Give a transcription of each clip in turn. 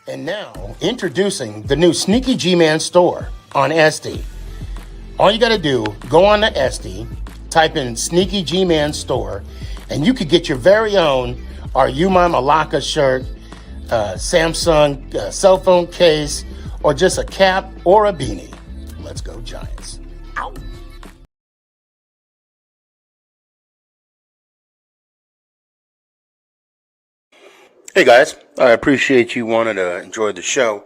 And now, introducing the new Sneaky Gman store on SD. All you got to do, go on to SD, type in Sneaky Gman store, and you could get your very own Are You My Malacca shirt, Samsung cell phone case, or just a cap or a beanie. Let's go Giants. Ow. Hey guys, I appreciate you wanting to enjoy the show.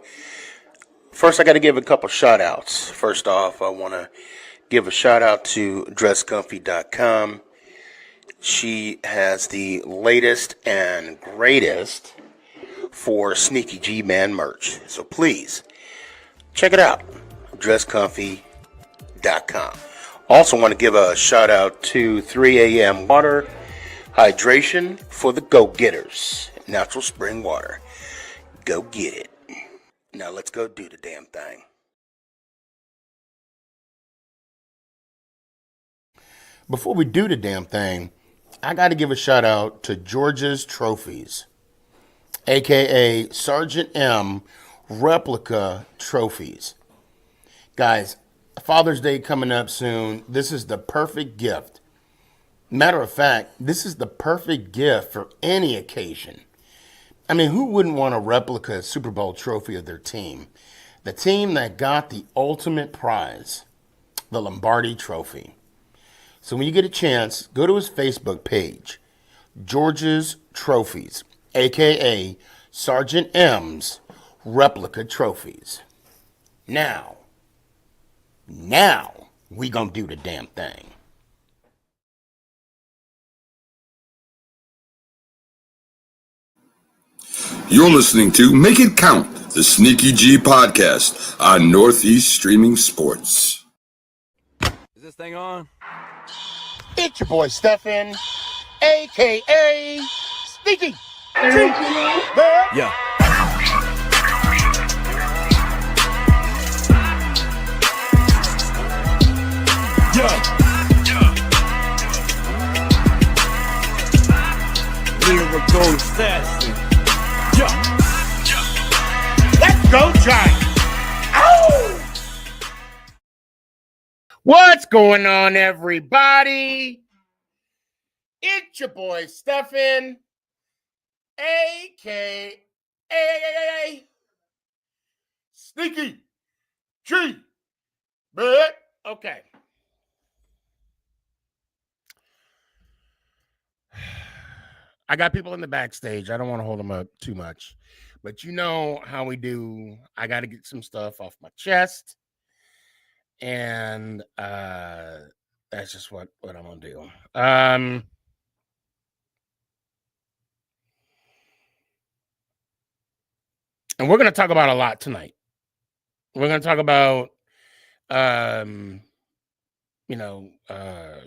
First, I got to give a couple shout outs. First off, I want to give a shout out to dresscomfy.com. She has the latest and greatest for Sneaky G-Man merch. So please, check it out. dresscomfy.com. Also want to give a shout out to 3 a.m. water hydration for the go-getters. Natural spring water. Go get it. Now let's go do the damn thing. Before we do the damn thing, I got to give a shout out to George's Trophies, aka Sergeant M replica trophies. Guys, Father's Day coming up soon. This is the perfect gift. Matter of fact, this is the perfect gift for any occasion. I mean, who wouldn't want a replica Super Bowl trophy of their team? The team that got the ultimate prize, the Lombardi Trophy. So when you get a chance, go to his Facebook page, George's Trophies, a.k.a. Sergeant M's replica trophies. Now, we gonna do the damn thing. You're listening to Make It Count, the Sneaky G podcast on Northeast Streaming Sports. Is this thing on? It's your boy Stefan, a.k.a. Sneaky G. Yeah. Lyrical assassin. Let's go, Giants! Ow! What's going on, everybody? It's your boy Stefan, a.k.a. Sneaky G. But okay. I got people in the backstage. I don't want to hold them up too much. But you know how we do. I got to get some stuff off my chest. And that's just what I'm going to do. And we're going to talk about a lot tonight. We're going to talk about,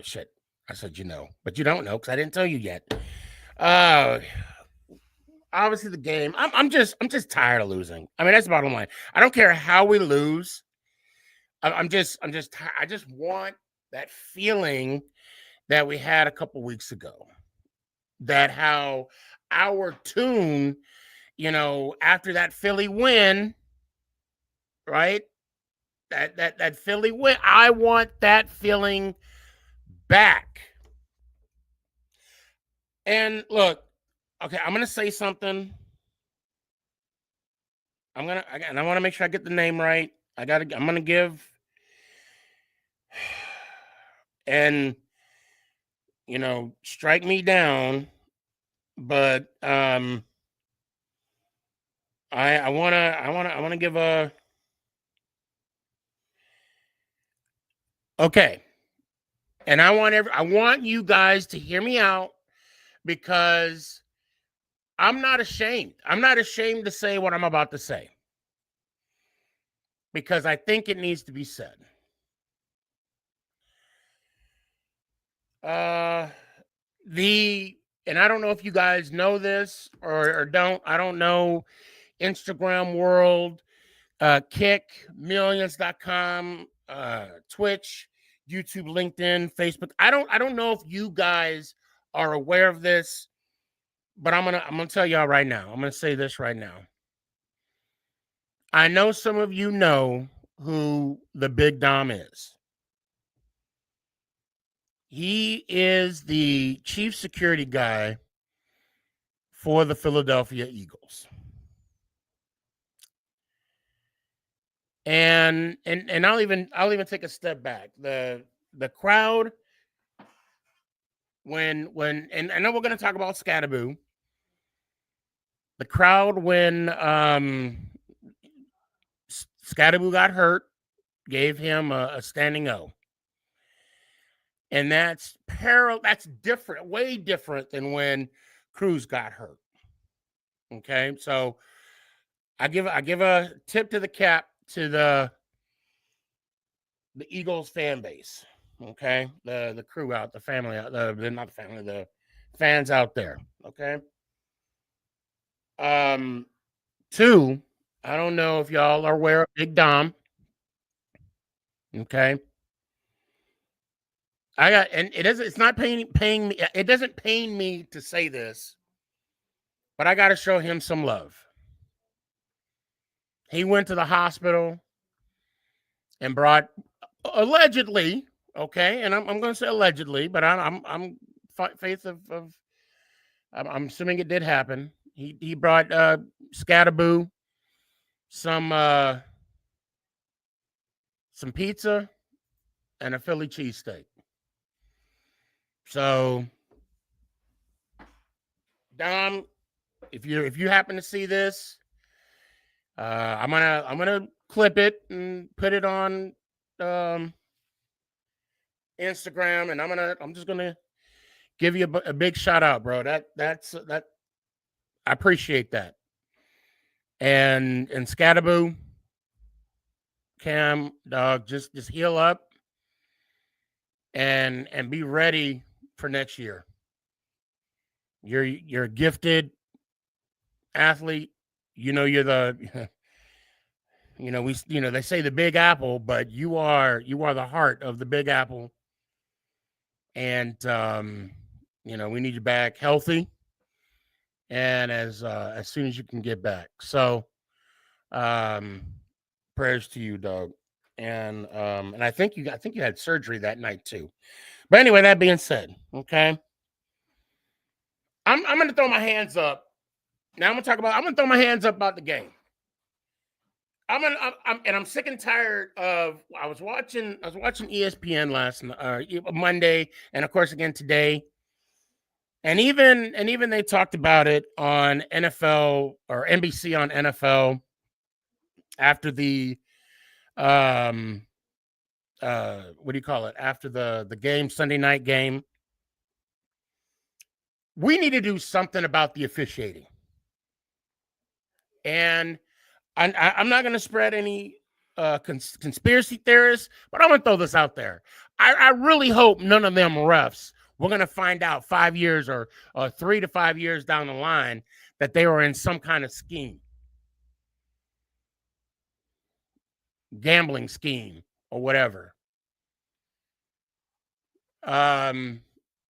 shit. I said, but you don't know because I didn't tell you yet. Obviously the game. I'm just tired of losing. I mean, that's the bottom line. I don't care how we lose. I just want that feeling that we had a couple weeks ago. That how our tune, after that Philly win, right? That Philly win. I want that feeling back. And look, okay, I'm gonna say something. I want to make sure I get the name right. I'm gonna give, and strike me down, but I want to give a okay, and I want you guys to hear me out because I'm not ashamed. I'm not ashamed to say what I'm about to say because I think it needs to be said. And I don't know if you guys know this or don't. I don't know. Instagram world, Kick, millions.com, Twitch, YouTube, LinkedIn, Facebook. I don't know if you guys are aware of this, but I'm gonna tell y'all right now. I'm gonna say this right now. I know some of you know who the Big Dom is. He is the chief security guy for the Philadelphia Eagles. And I'll even take a step back. The crowd when and I know we're going to talk about Skattebo. The crowd when Skattebo got hurt gave him a standing O. And that's different, way different than when Cruz got hurt. Okay, so I give a tip to the cap to the Eagles fan base. Okay, the crew out, the family out, not the family, the fans out there. Okay. Two, I don't know if y'all are aware of Big Dom. Okay. It's not paying me. It doesn't pain me to say this, but I got to show him some love. He went to the hospital and brought, allegedly, okay, and I'm going to say allegedly, but I'm faith of I'm assuming it did happen. He brought Skattebo some pizza and a Philly cheesesteak. So, Dom, if you happen to see this, I'm gonna clip it and put it on Instagram, and I'm just gonna give you a big shout out, bro. That's I appreciate that. And Skattebo, Cam, dog, just heal up and be ready for next year. You're a gifted athlete. You know, you're the they say the Big Apple, but you are the heart of the Big Apple. And we need you back healthy and as soon as you can get back. So prayers to you, dog. And I think you had surgery that night too. But anyway, that being said, okay, I'm gonna throw my hands up. Now I'm gonna throw my hands up about the game. I'm sick and tired of. I was watching ESPN last Monday, and of course again today, and even they talked about it on NFL or NBC on NFL after the what do you call it, after the game, Sunday night game. We need to do something about the officiating, and I'm not going to spread any conspiracy theorists, but I'm going to throw this out there. I really hope none of them refs, we're going to find out 5 years or 3 to 5 years down the line that they were in some kind of scheme, gambling scheme or whatever.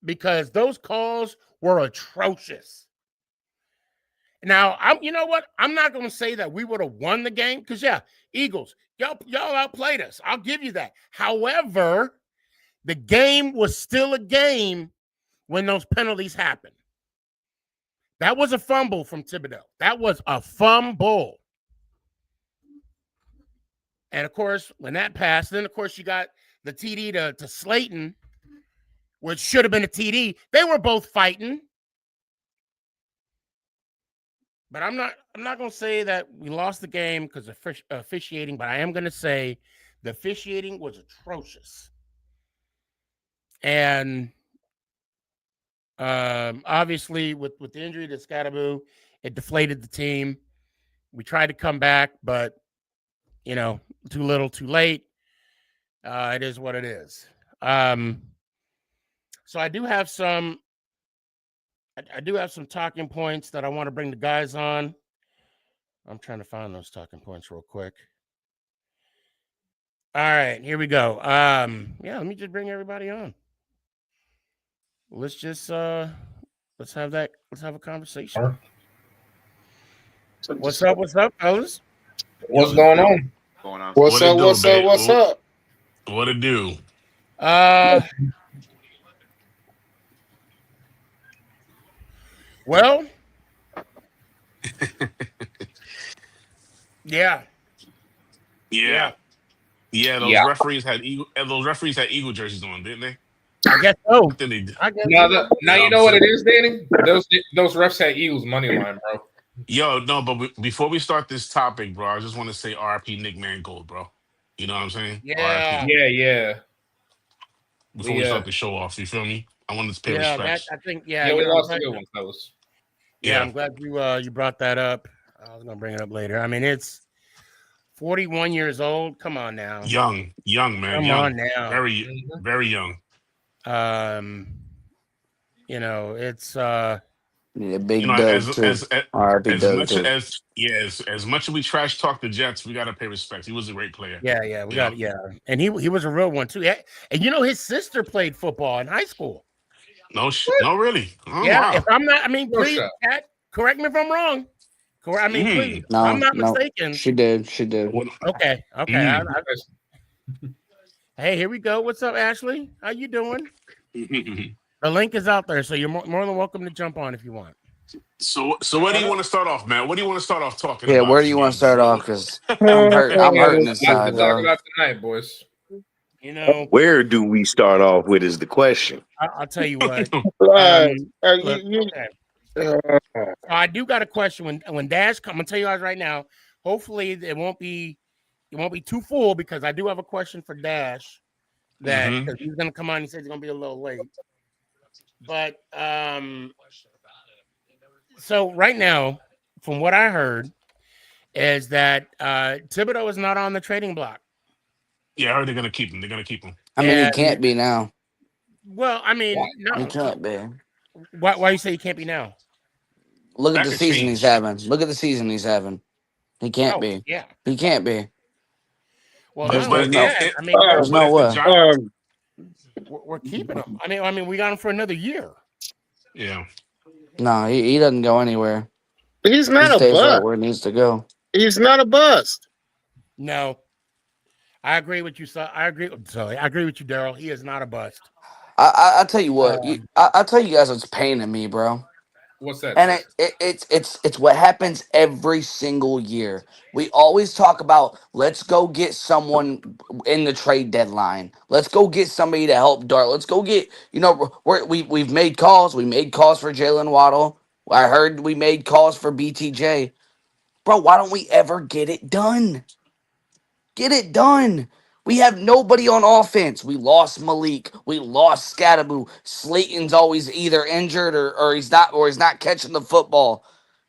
Because those calls were atrocious. Now, you know what? I'm not going to say that we would have won the game because, yeah, Eagles, y'all outplayed us. I'll give you that. However, the game was still a game when those penalties happened. That was a fumble from Thibodeaux. That was a fumble. And, of course, when that passed, then, of course, you got the TD to Slayton, which should have been a TD. They were both fighting. But I'm not going to say that we lost the game because of officiating, but I am going to say the officiating was atrocious. And obviously, with the injury to Skattebo, it deflated the team. We tried to come back, but, too little, too late. It is what it is. So I do have some talking points that I want to bring the guys on. I'm trying to find those talking points real quick. All right, here we go. Let me just bring everybody on. Let's just let's have a conversation. What's up, fellas? What's going on? What's up? What's up? What's up? What it do? Well, yeah. Yeah. Those Yeah. referees had Eagle jerseys on, didn't they? I guess so. I think they did. Now you know what it is, Danny. Those refs had Eagles money line, bro. Yo, no, but before we start this topic, bro, I just want to say RP Nick Mangold, bro. You know what I'm saying? Yeah. RIP. Yeah. Before we start the show off, you feel me? I want to pay respect. I think we lost a good one, fellas. Yeah, I'm glad you brought that up. I was gonna bring it up later. I mean, it's 41 years old. Come on now. Young man. Come on now. Very, very young. It's big Doug too. As much as we trash talk the Jets, we gotta pay respect. He was a great player. And he was a real one too. Yeah. And his sister played football in high school. No, really. Oh, yeah, wow. if I'm not, please, Kat, correct me if I'm wrong. Please, no, I'm not mistaken. She did. Okay. Hey, here we go. What's up, Ashley? How you doing? The link is out there, so you're more than welcome to jump on if you want. So where do you want to start off, man? What do you want to start off talking about? Yeah, where do you want to start off? Because I'm hurting inside. Talk about tonight, boys. Where do we start off with is the question. I'll tell you what. I do got a question. When Dash comes, I'm gonna tell you guys right now. Hopefully, it won't be too full because I do have a question for Dash. Because he's gonna come on. He says he's gonna be a little late. But so right now, from what I heard, is that Thibodeaux is not on the trading block. Yeah, I heard they're gonna keep him. I mean, he can't be now. Well, I mean, no, he can't be. Why you say he can't be now? Look at the season he's having. He can't be. Yeah, he can't be. Well, there's no way. We're keeping him. I mean, we got him for another year. Yeah. No, he doesn't go anywhere. He's not a bust. Right where he needs to go. He's not a bust. No, I agree with you. I agree with you, Daryl. He is not a bust. I tell you what. I tell you guys what's paining me, bro. What's that? And it's what happens every single year. We always talk about let's go get someone in the trade deadline. Let's go get somebody to help Dart. Let's go get we've made calls. We made calls for Jalen Waddle. I heard we made calls for BTJ. Bro, why don't we ever get it done? Get it done. We have nobody on offense. We lost Malik. We lost Skattebo. Slayton's always either injured or he's not catching the football.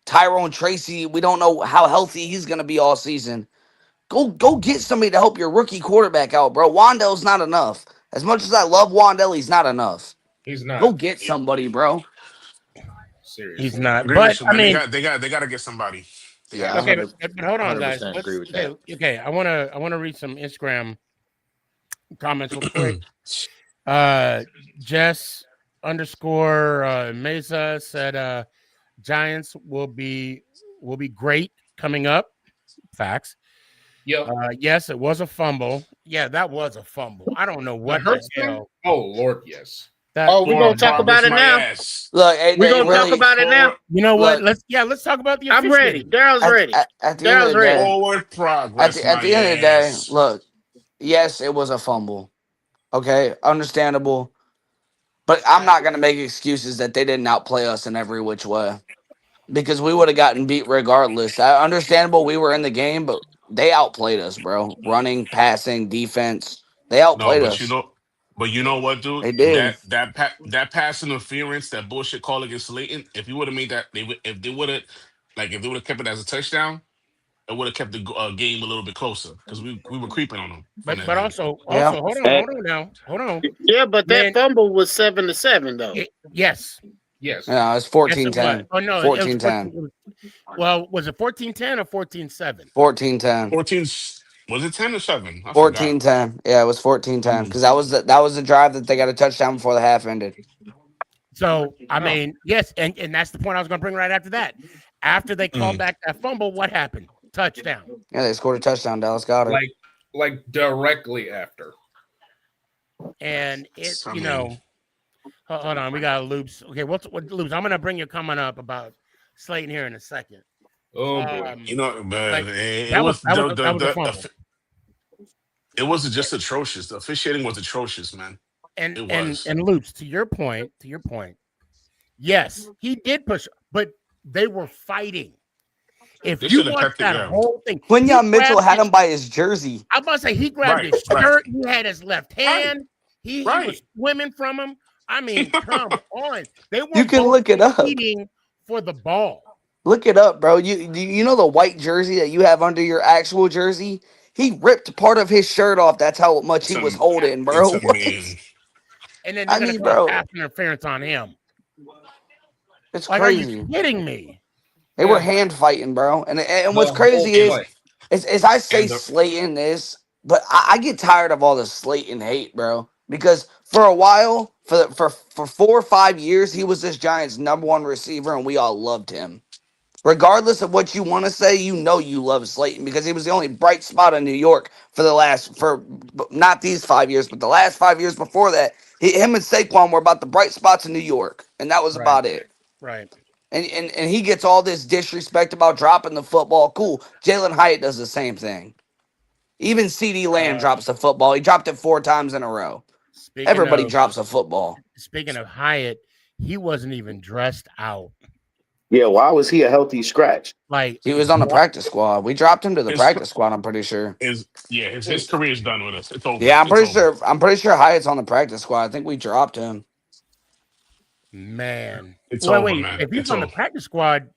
Tyrone Tracy, we don't know how healthy he's gonna be all season. Go get somebody to help your rookie quarterback out, bro. Wandell's not enough. As much as I love Wandell, he's not enough. He's not. Go get somebody, bro. Seriously. He's not. But I mean, they got to get somebody. Yeah. Okay, but hold on, guys. Okay. I wanna read some Instagram comments real quick. Jess _ Mesa said Giants will be great coming up. Facts. Yep. Yes, it was a fumble. Yeah, that was a fumble. I don't know what the hell. Oh Lord, yes. We're gonna talk about it now. Look, we're gonna talk about it now. You know what? Let's talk about the. I'm ready. Daryl's ready. Daryl's ready. Forward progress. At the end of the day, look. Yes, it was a fumble. Okay, understandable. But I'm not gonna make excuses that they didn't outplay us in every which way, because we would have gotten beat regardless. Understandable, we were in the game, but they outplayed us, bro. Running, passing, defense, they outplayed us. But you know what, dude? They did. That pass interference, that bullshit call against Slayton. If you would have made that, if they would have kept it as a touchdown, it would have kept the game a little bit closer because we were creeping on them. But also, hold on. Yeah, but that fumble was 7-7 though. Yes. No, it's 14-10. Oh no, 14-10. Well, was it 14-10 or 14-7? 14-10. 14. Was it 10 or 7? 14-10. Yeah, it was 14-10 because that was the drive that they got a touchdown before the half ended. So I mean, yes, and that's the point I was going to bring right after that. After they called back that fumble, what happened? touchdown. Yeah, they scored a touchdown. Dallas got her. Like directly after. And it, I you mean, know, hold on, we got loops. Okay, what loops? I'm gonna bring your comment up about Slayton here in a second. Oh boy. you know, but Like, it that was was a fumble. it wasn't just atrocious. The officiating was atrocious, man. And It was. and loops, to your point, yes, he did push, but they were fighting. If They you should have watch kept it that down. whole thing, Quinyon Mitchell grabbed had his- him by his jersey. I'm about to say he grabbed Right, his right. shirt. He had his left hand. He was Right. swimming from him. I mean, come on. They were You can both look it up. competing for the ball. Look it up, bro. You know the white jersey that you have under your actual jersey? He ripped part of his shirt off. That's how much he was holding, bro. It's a mean. And then I they're mean, gonna call bro. pass interference on him. It's Like, crazy. are you kidding me? They were hand fighting, bro. And what's The crazy whole play. is I say And the- Slayton is, but I get tired of all the Slayton hate, bro. Because for a while, for 4 or 5 years, he was this Giants' #1 receiver, and we all loved him. Regardless of what you want to say, you know you love Slayton because he was the only bright spot in New York for not these 5 years, but the last 5 years before that. Him and Saquon were about the bright spots in New York, and that was Right. about it. Right. And he gets all this disrespect about dropping the football. Cool. Jalen Hyatt does the same thing. Even CD Lamb drops the football. He dropped it 4 times in a row. Everybody drops a football. Speaking of Hyatt, he wasn't even dressed out. Yeah, why was he a healthy scratch? Like, He was on the practice squad. We dropped him to the His- practice squad, I'm pretty sure. His career is done with us. It's over. Yeah, I'm It's pretty over. sure. I'm pretty sure Hyatt's on the practice squad. I think we dropped him. man. It's over, Wait. man. If he's It's on the over. practice squad,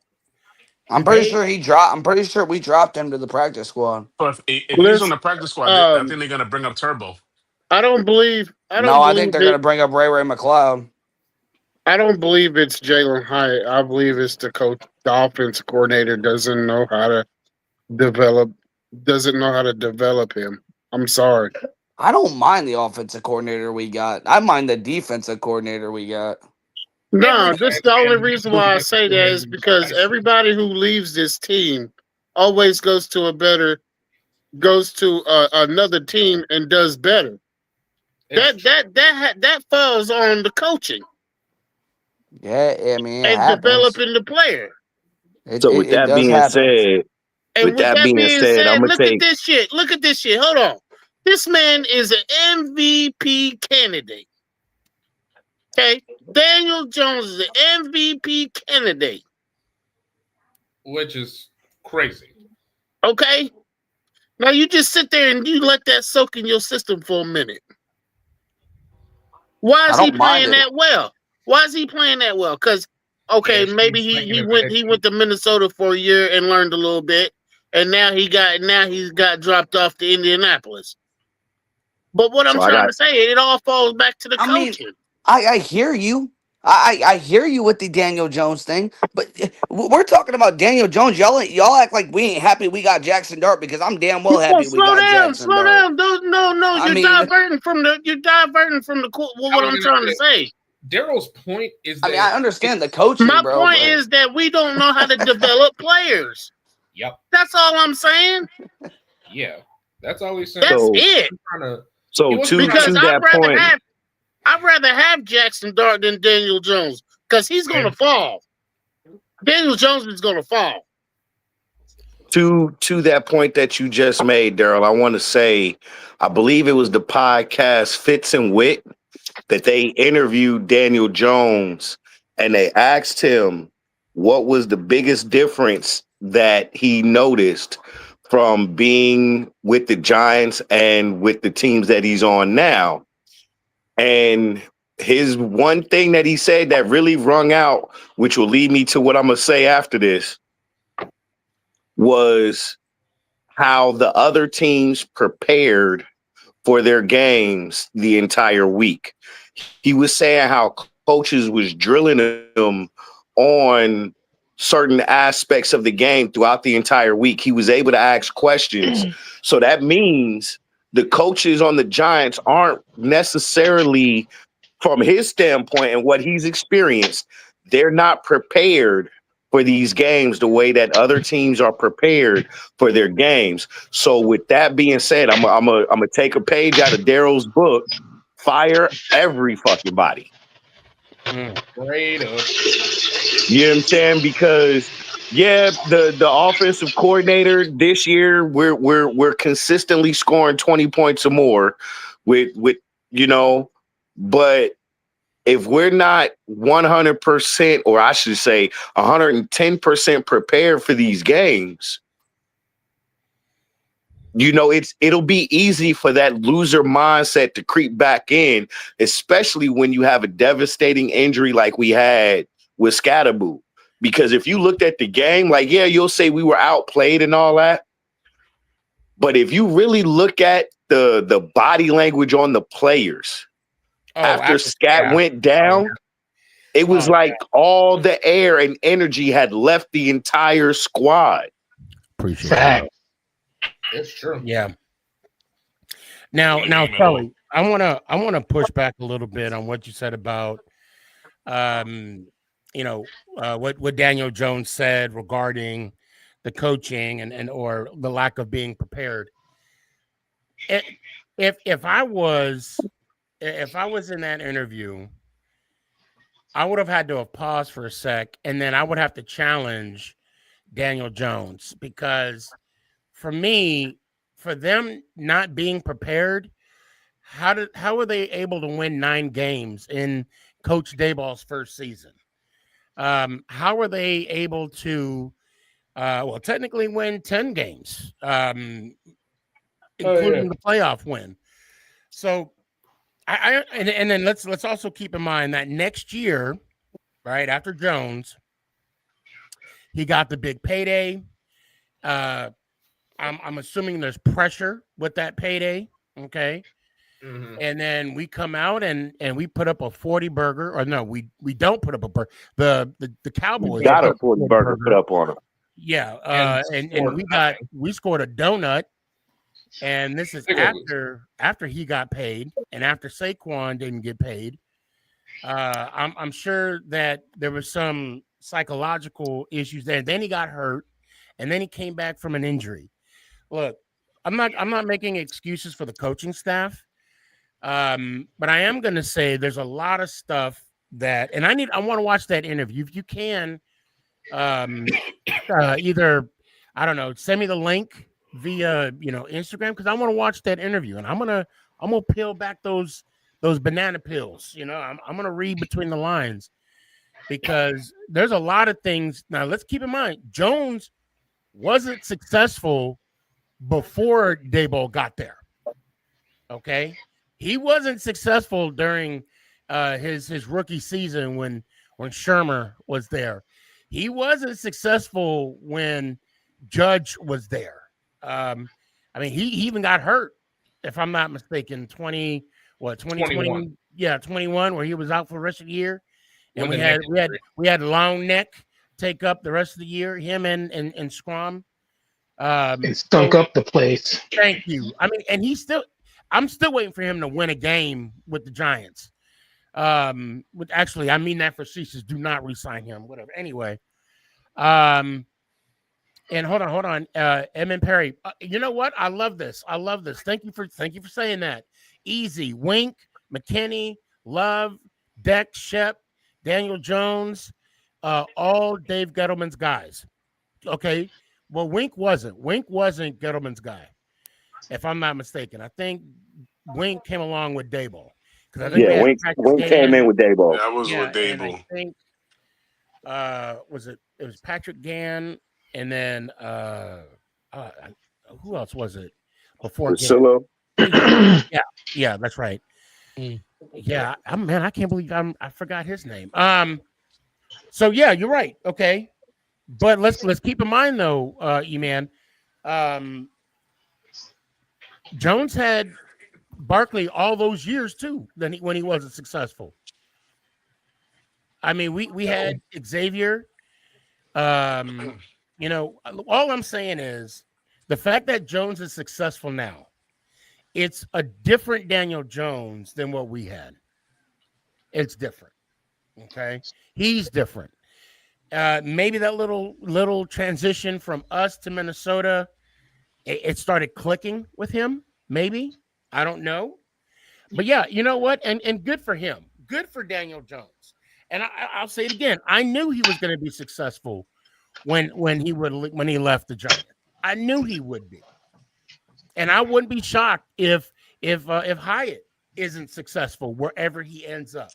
I'm pretty sure he dropped. I'm pretty sure we dropped him to the practice squad. So if Well, he's on the practice squad, I think they're gonna bring up Turbo. I don't believe. I think they're gonna bring up Ray McLeod. I don't believe it's Jalen Hyatt. I believe it's the coach, the offensive coordinator doesn't know how to develop him. I'm sorry. I don't mind the offensive coordinator we got. I mind the defensive coordinator we got. No, just the only reason why I say that is because everybody who leaves this team always goes to another team and does better. That falls on the coaching Yeah, I mean, it and happens. developing the player. So with that does being happen. said, And with that being said, I'm gonna look at take. this shit. Look at this shit. Hold on. This man is an MVP candidate. Okay, Daniel Jones is an MVP candidate. Which is crazy. Okay, now you just sit there and you let that soak in your system for a minute. Why is I he don't mind playing it. that well? Why is he playing that well? Because okay, Yeah, maybe he's he making he went to Minnesota for a year and learned a little bit, and now he's got dropped off to Indianapolis. But what I'm trying to say, it all falls back to the coaching. I hear you. I hear you with the Daniel Jones thing, but we're talking about Daniel Jones. Y'all act like we ain't happy we got Jackson Dart because I'm damn well happy we got Jackson Slow Dart. down. No. I You're mean- diverting from what I'm trying to say. Daryl's point is that I mean, I understand the coaching, My bro. point but- is that we don't know how to develop players. Yep. That's all I'm saying. Yeah. That's all he's saying. That's So- it. So to Because that point, I'd rather have Jackson Dart than Daniel Jones because he's going to fall. Daniel Jones is going to fall. to that point that you just made, Daryl, I want to say, I believe it was the podcast Fitz and Wit that they interviewed Daniel Jones and they asked him what was the biggest difference that he noticed from being with the Giants and with the teams that he's on now. And his one thing that he said that really rung out, which will lead me to what I'm going to say after this, was how the other teams prepared for their games the entire week. He was saying how coaches was drilling them on certain aspects of the game throughout the entire week. He was able to ask questions. So that means the coaches on the Giants aren't necessarily, from his standpoint and what he's experienced, they're not prepared for these games the way that other teams are prepared for their games. So with that being said, I'm gonna take a page out of Daryl's book. Fire every fucking body. Straight up. You know what I'm saying? Because yeah, the offensive coordinator this year, we're consistently scoring 20 points or more with but if we're not 100%, or I should say 110% prepared for these games, it'll be easy for that loser mindset to creep back in, especially when you have a devastating injury like we had with Skattebo. Because if you looked at the game, like, yeah, you'll say we were outplayed and all that. But if you really look at the body language on the players, after Scat went down, it was like all the air and energy had left the entire squad. Appreciate Fact. It's true. Yeah. Now, Kelly, I wanna push back a little bit on what you said about, what Daniel Jones said regarding the coaching and or the lack of being prepared. If I was in that interview, I would have had to have paused for a sec, and then I would have to challenge Daniel Jones, because for me, for them not being prepared, how were they able to win 9 games in Coach Daboll's first season? How were they able to technically win 10 games, including the playoff win? So and then let's also keep in mind that next year, right after Jones, he got the big payday. I'm assuming there's pressure with that payday. Okay. Mm-hmm. And then we come out and we put up a 40 burger, or no, we don't put up a burger. The Cowboys got a 40 burger put up on them. Yeah. And we scored a donut. And this is after he got paid and after Saquon didn't get paid. I'm sure that there was some psychological issues there. Then he got hurt, and then he came back from an injury. Look, I'm not making excuses for the coaching staff, but I am going to say there's a lot of stuff that, and I want to watch that interview. If you can, either, I don't know, send me the link via Instagram, because I want to watch that interview, and I'm gonna peel back those banana peels. I'm gonna read between the lines, because there's a lot of things. Now let's keep in mind, Jones wasn't successful before Daboll got there. Okay, he wasn't successful during his rookie season when Shermer was there. He wasn't successful when Judge was there. He even got hurt, if I'm not mistaken, 2020, 21, where he was out for the rest of the year. And we had long neck take up the rest of the year, him and Scrum. It stunk up the place. Thank you. And I'm still waiting for him to win a game with the Giants. Actually, I mean that facetious. Do not re-sign him. Whatever. Anyway. And hold on. Edmund Perry. You know what? I love this. Thank you for saying that. Easy. Wink, McKinney, Love, Dex, Shep, Daniel Jones, all Dave Gettleman's guys. Okay. Well, Wink wasn't Gettleman's guy, if I'm not mistaken. I think Wink came along with Daboll. Wink came in with Daboll. That was with Daboll. I think it was Patrick Gann. And then who else was it before? Priscilla. Yeah, that's right. Yeah, I can't believe I forgot his name. So yeah, you're right. Okay, but let's keep in mind though, E-Man, Jones had Barkley all those years too. When he wasn't successful. We had Xavier. All I'm saying is the fact that Jones is successful now, it's a different Daniel Jones than what we had. It's different. Okay. He's different. maybe that little transition from us to Minnesota, it started clicking with him. Maybe, I don't know, but yeah, you know what? And good for him. Good for Daniel Jones. And I'll say it again. I knew he was going to be successful when he left the Giants. I knew he would be, and I wouldn't be shocked if Hyatt isn't successful wherever he ends up.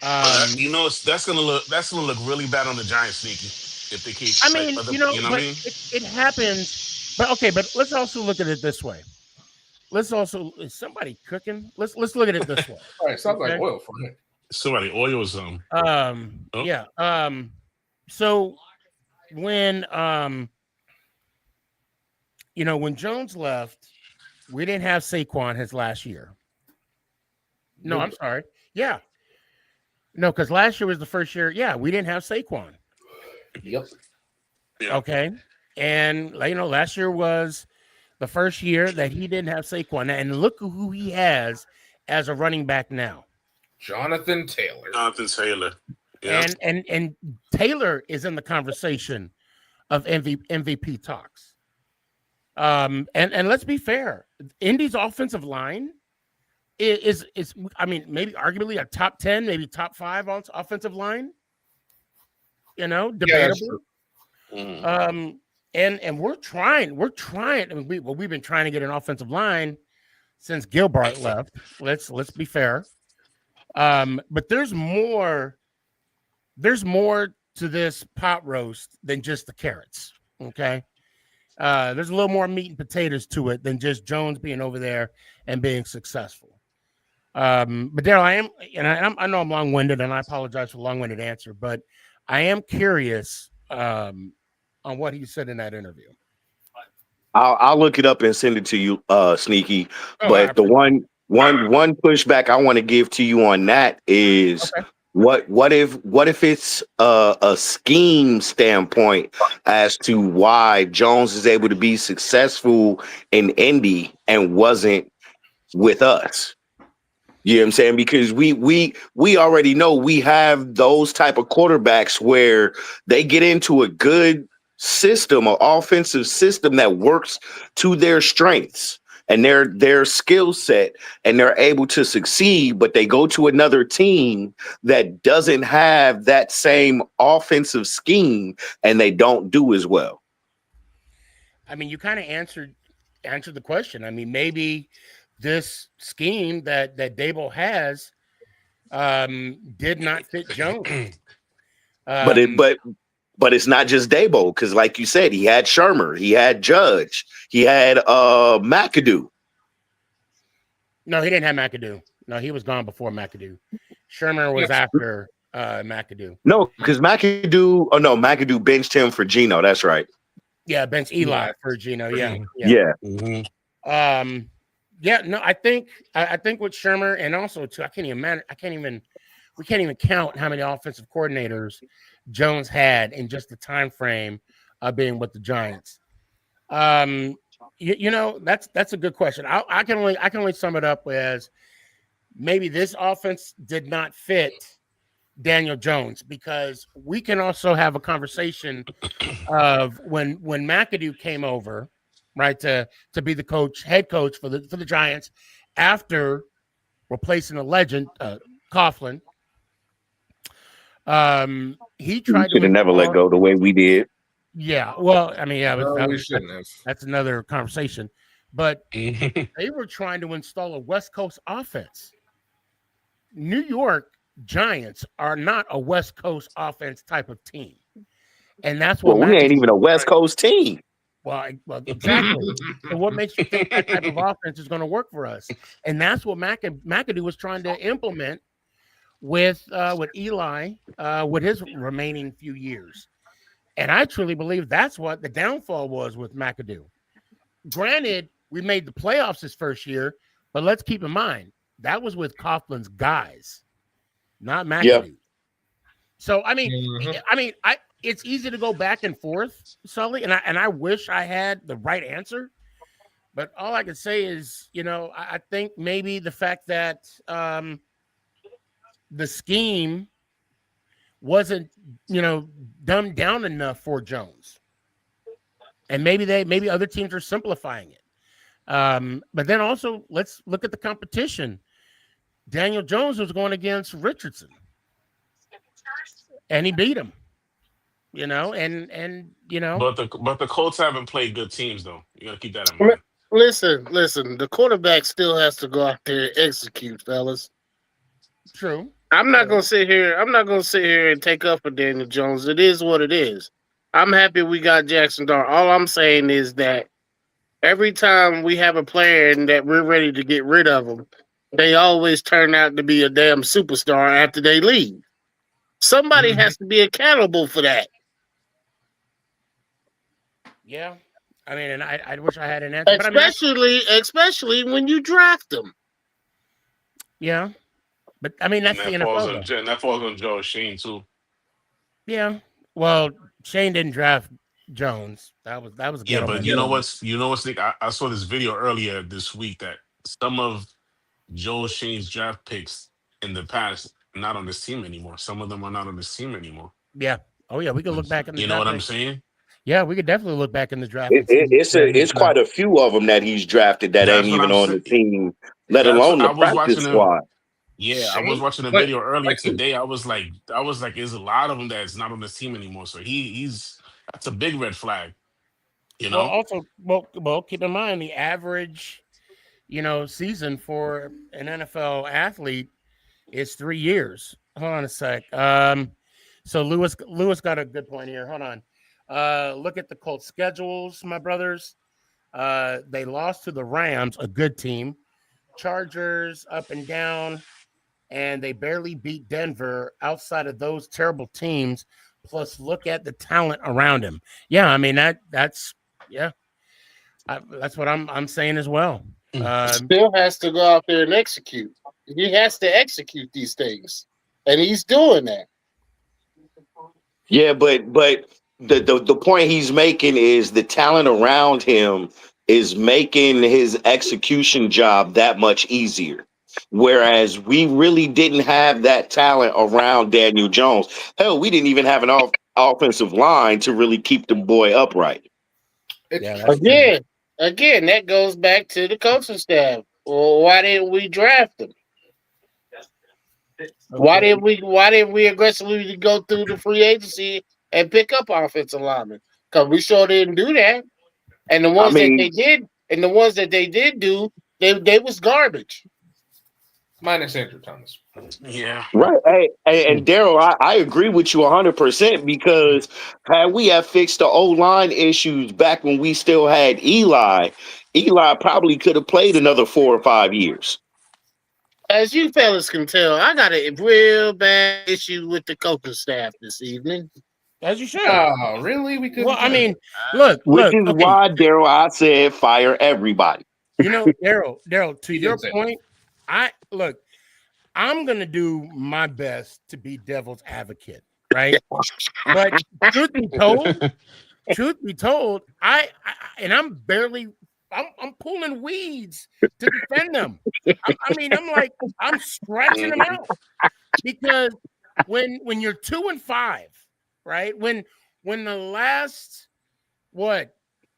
That's gonna look really bad on the Giants, Sneaky, if they keep. I mean, what I mean? it happens. But okay, but let's also look at it this way. Is somebody cooking? Let's look at it this way. All right, sounds like oil for me. Somebody oil or something. Yeah. So when when Jones left, we didn't have Saquon his last year. No, I'm sorry. Yeah. No, because last year was the first year. Yeah, we didn't have Saquon. Yep. Yeah. Okay. And last year was the first year that he didn't have Saquon. And look who he has as a running back now. Jonathan Taylor. Yeah. And Taylor is in the conversation of MVP talks. And let's be fair. Indy's offensive line is maybe arguably a top 10, maybe top 5 on offensive line. Debatable. And we're trying. I mean, we've been trying to get an offensive line since Gilbert left. Let's be fair. But there's more to this pot roast than just the carrots. Okay. There's a little more meat and potatoes to it than just Jones being over there and being successful. But Daryl, I know I'm long-winded, and I apologize for the long-winded answer, but I am curious on what he said in that interview. I'll look it up and send it to you, Sneaky. But the one pushback I want to give to you on that is what if it's a scheme standpoint as to why Jones is able to be successful in Indy and wasn't with us? You know what I'm saying? Because we already know we have those type of quarterbacks where they get into a good system, an offensive system that works to their strengths and their skill set, and they're able to succeed, but they go to another team that doesn't have that same offensive scheme and they don't do as well. I mean, you kind of answered the question. I mean, maybe this scheme that Dable has did not fit Jones. But it's not just Dabo, because like you said, he had Shermer, he had Judge, he had McAdoo. No, he didn't have McAdoo. No, he was gone before McAdoo. Shermer was after McAdoo. No, because McAdoo benched him for Geno. That's right. Yeah, benched Eli for Geno. Yeah. Mm-hmm. No, I think with Shermer, and also too, we can't even count how many offensive coordinators Jones had in just the time frame of being with the Giants. That's a good question. I can only sum it up as maybe this offense did not fit Daniel Jones, because we can also have a conversation of when McAdoo came over, right, to be the head coach for the Giants after replacing a legend, Coughlin. He tried to never let go the way we did. Yeah, well, I mean, We shouldn't have. That's another conversation. But they were trying to install a West Coast offense. New York Giants are not a West Coast offense type of team, and that's what we ain't even a West Coast team. Well, exactly. So what makes you think that type of offense is going to work for us? And that's what McAdoo was trying to implement with Eli with his remaining few years. And I truly believe that's what the downfall was with McAdoo. Granted, we made the playoffs his first year, but let's keep in mind that was with Coughlin's guys, not McAdoo. Yep. So it's easy to go back and forth, Sully, and I wish I had the right answer. But all I can say is, I think maybe the fact that the scheme wasn't, dumbed down enough for Jones. And maybe other teams are simplifying it. But then also let's look at the competition. Daniel Jones was going against Richardson, and he beat him. But the Colts haven't played good teams though. You gotta keep that in mind. Listen. The quarterback still has to go out there and execute, fellas. True. I'm not gonna sit here and take up for Daniel Jones. It is what it is. I'm happy we got Jackson Dart. All I'm saying is that every time we have a player and that we're ready to get rid of them, they always turn out to be a damn superstar after they leave. Somebody has to be accountable for that. Yeah. I mean, and I wish I had an answer. Especially when you draft them. Yeah. But I mean, that's the NFL. And that falls on Joe Shane too. Yeah. Well, Shane didn't draft Jones. That was good. Yeah, but you know what, Nick? I saw this video earlier this week that some of Joe Shane's draft picks in the past are not on this team anymore. Some of them are not on this team anymore. Yeah. Oh yeah, we could look back in the You know what I'm saying? Yeah, we could definitely look back in the draft. It's quite a few of them that he's drafted that ain't even on the team, let alone the practice squad. Yeah, I was watching a video earlier today. I was like, there's a lot of them that's not on this team anymore. So that's a big red flag. Well, also, well, keep in mind the average, season for an NFL athlete is 3 years. Hold on a sec. So Lewis got a good point here. Hold on. Look at the Colts schedules, my brothers. They lost to the Rams, a good team. Chargers up and down, and they barely beat Denver. Outside of those terrible teams, plus look at the talent around him. Yeah, I mean that's what I'm saying as well. Still has to go out there and execute. He has to execute these things, and he's doing that. Yeah, but the point he's making is the talent around him is making his execution job that much easier. Whereas we really didn't have that talent around Daniel Jones. Hell, we didn't even have an offensive line to really keep the boy upright. Again, that goes back to the coaching staff. Well, why didn't we draft him? Why didn't we aggressively go through the free agency and pick up offensive linemen? Because we sure didn't do that. And the ones that they did do, they was garbage. Minus Andrew Thomas. Yeah. Right. Hey, and Daryl, I agree with you 100% because had we have fixed the O-line issues back when we still had Eli probably could have played another 4 or 5 years. As you fellas can tell, I got a real bad issue with the coaching staff this evening. As you should. Oh, really? We could. Well, I mean, look. Which is why, Daryl, I said fire everybody. Daryl, to your point, I'm gonna do my best to be devil's advocate, right? But truth be told, I'm pulling weeds to defend them. I'm scratching them out because when you're 2-5, right? When the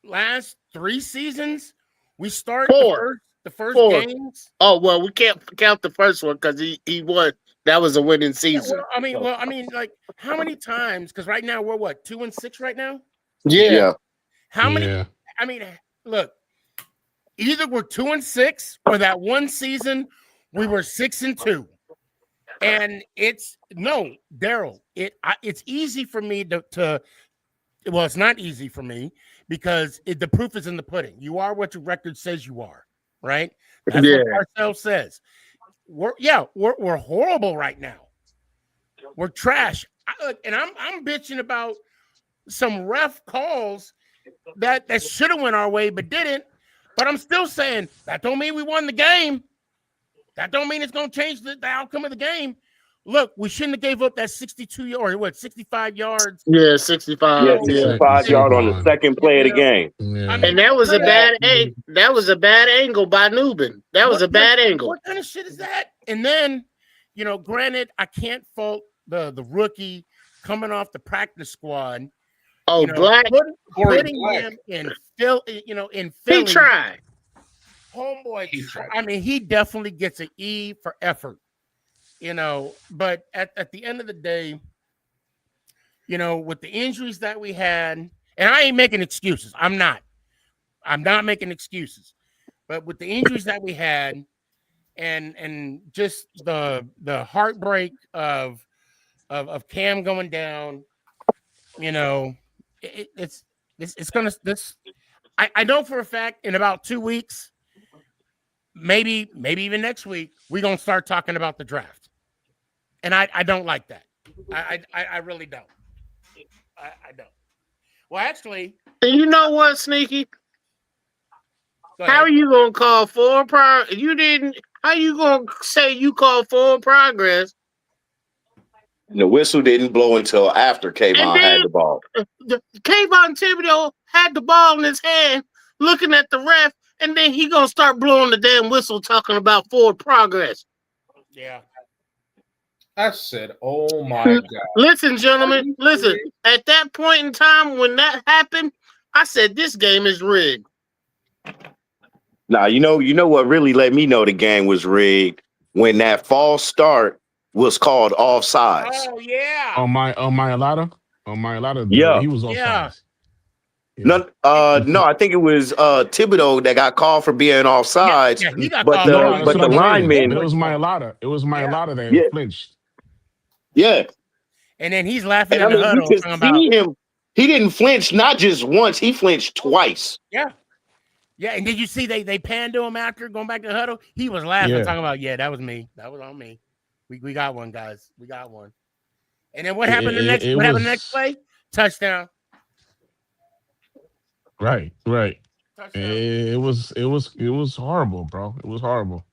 last 3 seasons we start the first games. Oh well, we can't count the first one because he won. That was a winning season. I mean, like how many times? Because right now we're 2-6 right now. Yeah. How many? Yeah. I mean, look, either we're 2-6 or that one season we were 6-2. And Daryl, it's easy for me to it's not easy for me because the proof is in the pudding. You are what your record says you are, right? That's what Parcells says. We're horrible right now. We're trash. And I'm bitching about some ref calls that should have went our way but didn't. But I'm still saying that don't mean we won the game. That don't mean it's going to change the outcome of the game. Look, we shouldn't have gave up that 65 yards. Yeah, 65. Yeah, 65 yard on the second play of the game. Yeah. And that was a bad angle by Nubin. That was a bad angle. What kind of shit is that? And then, granted, I can't fault the rookie coming off the practice squad. Oh, Black. Putting him in Philly, in Philly. He tried. Homeboy, I mean, he definitely gets an E for effort, but at the end of the day, with the injuries that we had, and I ain't making excuses. I'm not making excuses, but with the injuries that we had and just the heartbreak of Cam going down, it's gonna I know for a fact in about 2 weeks, maybe even next week, we're gonna start talking about the draft. And I don't like that. I really don't. I don't. Well, actually, you know what, Sneaky? How are you gonna call forward progress? You didn't. How you gonna say you called forward progress? The whistle didn't blow until after Kayvon had the ball. Kayvon Thibodeaux had the ball in his hand, looking at the ref, and then he gonna start blowing the damn whistle, talking about forward progress. Yeah. I said, "Oh my God!" Listen, gentlemen, listen. At that point in time when that happened, I said this game is rigged. Now you know what really let me know the game was rigged when that false start was called offsides. Oh yeah. On my Alada? Yeah. He was offsides. Yeah. No, I think it was Thibodeaux that got called for being offsides. Yeah, he got but called. the lineman. It was my Alada. It was my Alada that flinched. Yeah. And then he's laughing And in the huddle. you could see him. He didn't flinch not just once, he flinched twice. Yeah. Yeah. And did you see they panned to him after going back to the huddle? He was laughing, talking about, that was me. That was on me. We got one, guys. We got one. And then what happened the next play? Touchdown. Right. Touchdown. It was horrible, bro. It was horrible.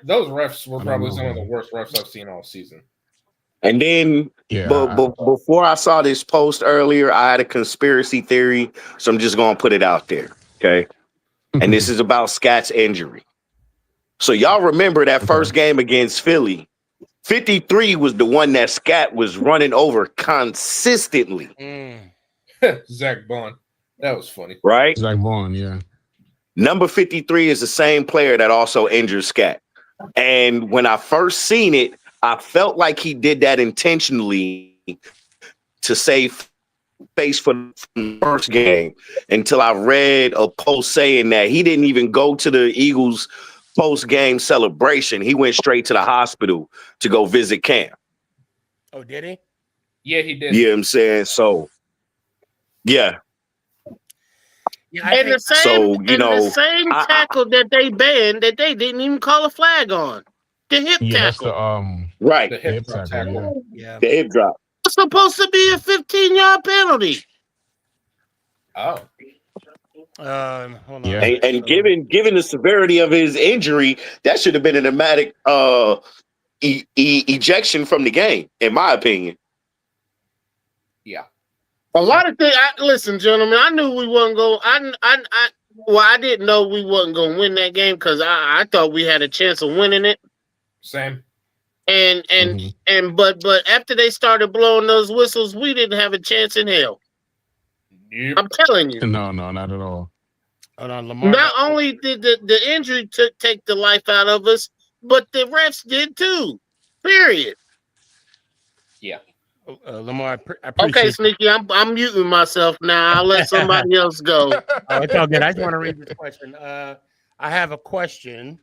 Those refs were probably some of the worst refs I've seen all season. And then, before I saw this post earlier, I had a conspiracy theory, so I'm just going to put it out there, okay? And this is about Scott's injury. So y'all remember that first game against Philly? 53 was the one that Scott was running over consistently. Zach Bond. That was funny. Right? Zach Bond, yeah. Number 53 is the same player that also injured Scott. And when I first seen it, I felt like he did that intentionally to save face for the first game until I read a post saying that he didn't even go to the Eagles post-game celebration. He went straight to the hospital to go visit Cam. Oh, did he? Yeah, he did. You know what I'm saying? So, yeah. And the same tackle that they banned that they didn't even call a flag on. The hip tackle. Right. The hip tackle. Yeah. The hip drop. It's supposed to be a 15-yard penalty. Oh. Hold on. Yeah. And given the severity of his injury, that should have been an automatic ejection from the game, in my opinion. Yeah. A lot of things. Listen, gentlemen, I knew we wasn't going. I didn't know we wasn't going to win that game because I thought we had a chance of winning it. Same. But after they started blowing those whistles, we didn't have a chance in hell. Yep. I'm telling you. No, not at all. Hold on, Lamar. Not only did the injury take the life out of us, but the refs did too. Period. Yeah. Lamar, I appreciate okay, Sneaky, I'm muting myself now. I'll let somebody else go. Oh, it's all good. I just want to read this question. I have a question.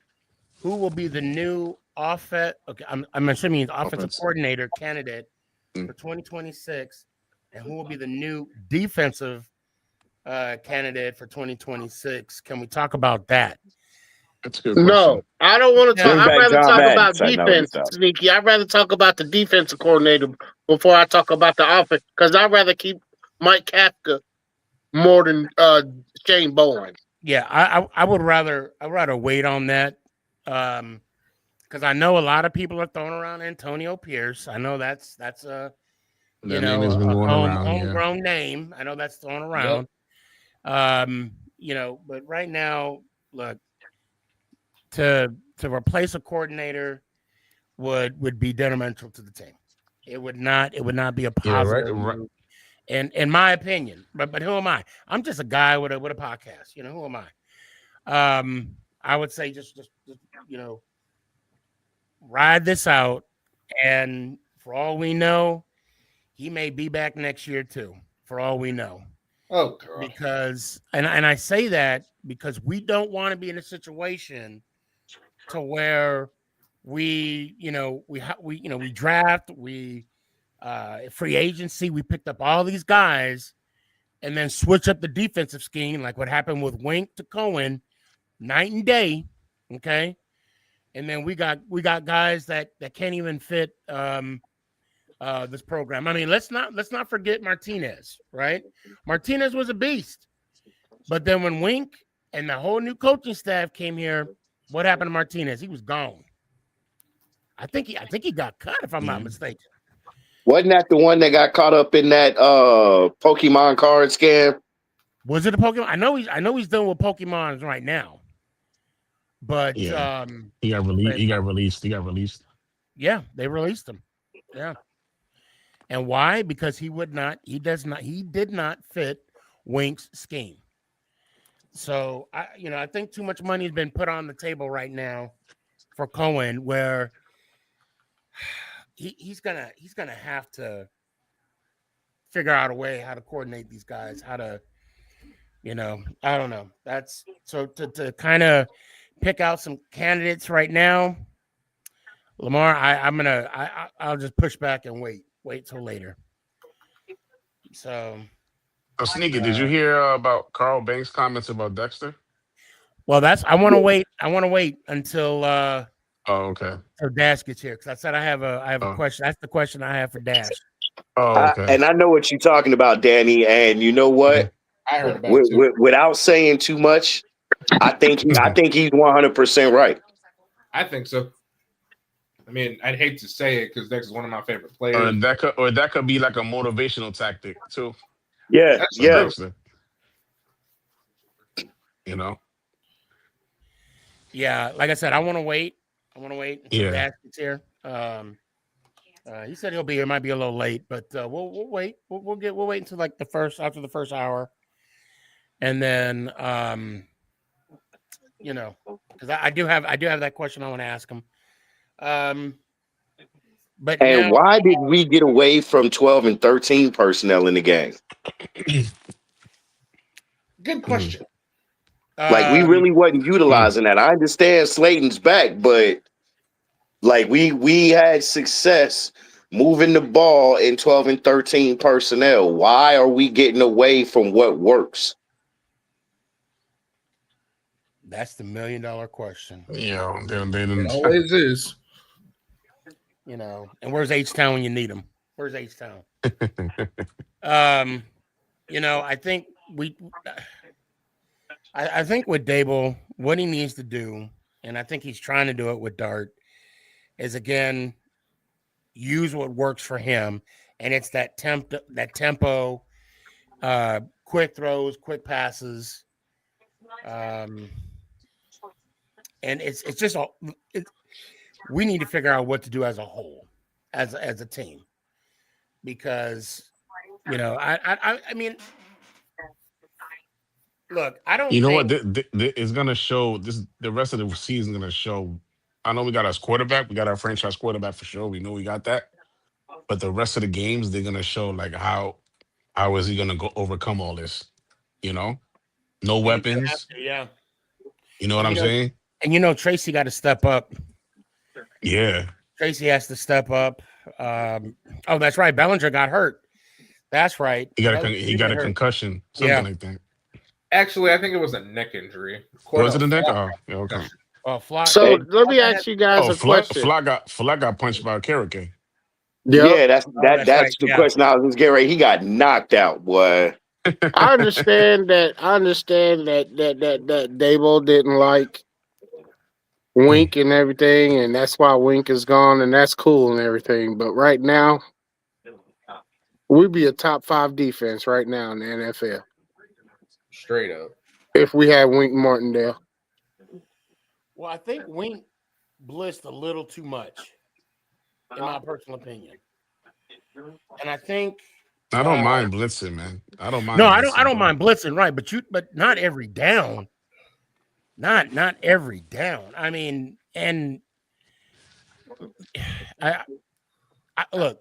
Who will be the new offense? Okay, I'm assuming offensive coordinator candidate for 2026, and who will be the new defensive candidate for 2026? Can we talk about that? That's a good question. No, I don't want to talk. I'd rather talk about Madden, defense, Sneaky. I'd rather talk about the defensive coordinator before I talk about the offense, because I'd rather keep Mike Kafka more than Shane Bowen. Yeah, I would rather wait on that. Because I know a lot of people are throwing around Antonio Pierce. I know that's a name has been going around, homegrown name. I know that's thrown around. Yep. But right now, look, to replace a coordinator would be detrimental to the team. It would not be a Yeah, right. positive move, in my opinion. But who am I? I'm just a guy with a podcast. You know, who am I? I would say just ride this out, and for all we know, he may be back next year too. For all we know. Oh, God. Because and I say that because we don't want to be in a situation to where we draft, free agency, we picked up all these guys and then switch up the defensive scheme like what happened with Wink to Cohen, night and day, okay? And then we got guys that can't even fit this program. I mean, let's not forget Martinez, right? Martinez was a beast. But then when Wink and the whole new coaching staff came here, what happened to Martinez? He was gone. I think he got cut, if I'm not mistaken. Wasn't that the one that got caught up in that Pokemon card scam? Was it a Pokemon? I know he's dealing with Pokemon right now. But he got released. He got released. Yeah, they released him. Yeah. And why? Because he did not fit Wink's scheme. So I think too much money has been put on the table right now for Cohen, where he's gonna have to figure out a way how to coordinate these guys, how to, I don't know. That's so to kind of pick out some candidates right now. Lamar, I'll just push back and wait till later. So Sneaky, did you hear about Carl Banks' comments about Dexter? Well, I want to wait. I want to wait until okay. Until Dash gets here, because I said I have a question. That's the question I have for Dash. Oh, okay. And I know what you're talking about, Danny. And you know what? I heard about it too. Without saying too much, I think he's 100% right. I think so. I mean, I'd hate to say it because Dexter's one of my favorite players. Or that could be like a motivational tactic too. Yeah, That's yeah. Dexter. Yeah, like I said, I want to wait. Until Dash gets here. He said he'll be here. Might be a little late, but we'll wait. We'll wait until like after the first hour, and then because I do have that question I want to ask him. But why did we get away from 12 and 13 personnel in the game? Good question. Like, we really wasn't utilizing that. I understand Slayton's back, but like we had success moving the ball in 12 and 13 personnel. Why are we getting away from what works? That's the $1 million question. Yeah, they didn't. It always is. And where's H-Town when you need him? Where's H-Town? I think with Dable, what he needs to do, and I think he's trying to do it with Dart, is again use what works for him, and it's that tempo, quick throws, quick passes, and it's just we need to figure out what to do as a whole, as a team, because I mean. Look, I don't. You know what? It's gonna show. The rest of the season is gonna show. I know we got our quarterback. We got our franchise quarterback for sure. We know we got that. But the rest of the games, they're gonna show like how is he gonna go overcome all this? No weapons. Yeah. You know what I'm saying? And Tracy got to step up. Yeah. Tracy has to step up. Oh, that's right. Bellinger got hurt. That's right. He got a concussion, something like that. Actually, I think it was a neck injury. Was it a neck? Oh, yeah, okay. Flock. So let me ask you guys a question. Flock got punched by a Karake. Yeah, that's right, the question I was just getting ready. He got knocked out, boy. I understand that Dable didn't like Wink and everything, and that's why Wink is gone, and that's cool and everything. But right now, we'd be a top 5 defense right now in the NFL. Straight up. If we had Wink Martindale. Well, I think Wink blitzed a little too much, in my personal opinion. And I think I don't mind blitzing, man. I don't mind. no, blitzing, I don't bro. mind blitzing, right? But not every down. Not every down. I mean, and I look,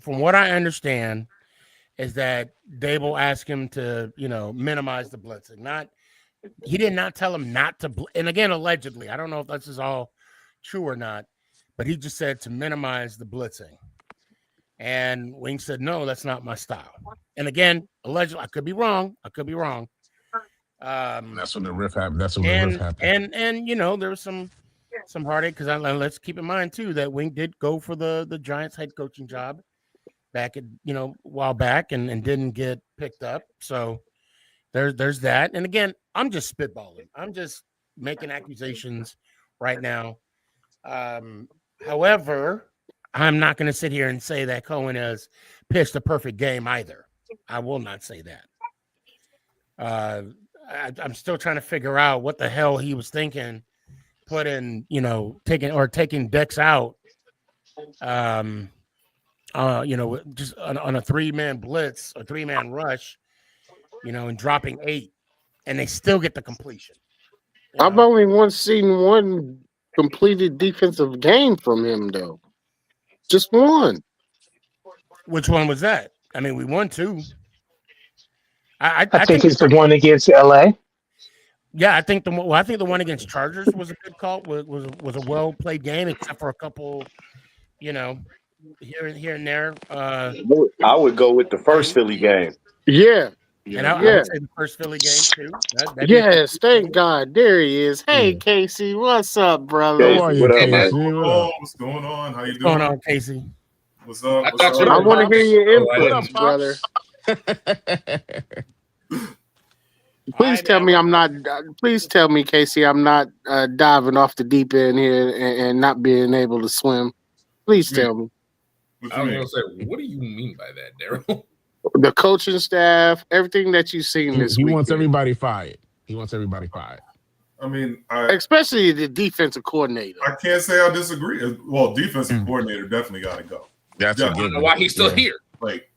from what I understand, is that Dable asked him to, minimize the blitzing. He did not tell him not to. And again, allegedly, I don't know if this is all true or not, but he just said to minimize the blitzing. And Wing said, no, that's not my style. And again, allegedly, I could be wrong. That's when the riff happened. That's when the riff happened. And there was some heartache because let's keep in mind too that Wing did go for the Giants head coaching job back at a while back and didn't get picked up. So there's that. And again, I'm just spitballing. I'm just making accusations right now. However, I'm not going to sit here and say that Cohen has pitched a perfect game either. I will not say that. I'm still trying to figure out what the hell he was thinking, taking Dex out, just on a 3-man blitz or 3-man rush, and dropping 8, and they still get the completion. I've only seen one completed defensive game from him, though. Just one. Which one was that? I mean, we won 2. I think it's the one against LA. Yeah, I think the one against Chargers was a good call. Was a well played game, except for a couple, here and there. I would go with the first Philly game. Yeah. And I would say the first Philly game too. Yes, thank God. There he is. Hey, Casey, what's up, brother? How are you, Casey? What's going on? How you doing? What's going on, Casey? What's up? I want to hear your inputs, brother. Please tell me I'm not. Please tell me, Casey, I'm not diving off the deep end here and not being able to swim. Please tell me. I was gonna say, what do you mean by that, Daryl? The coaching staff, everything that you've seen this week. He wants everybody fired. I mean, especially the defensive coordinator. I can't say I disagree. Well, defensive coordinator definitely got to go. That's I don't know why he's still here. Like,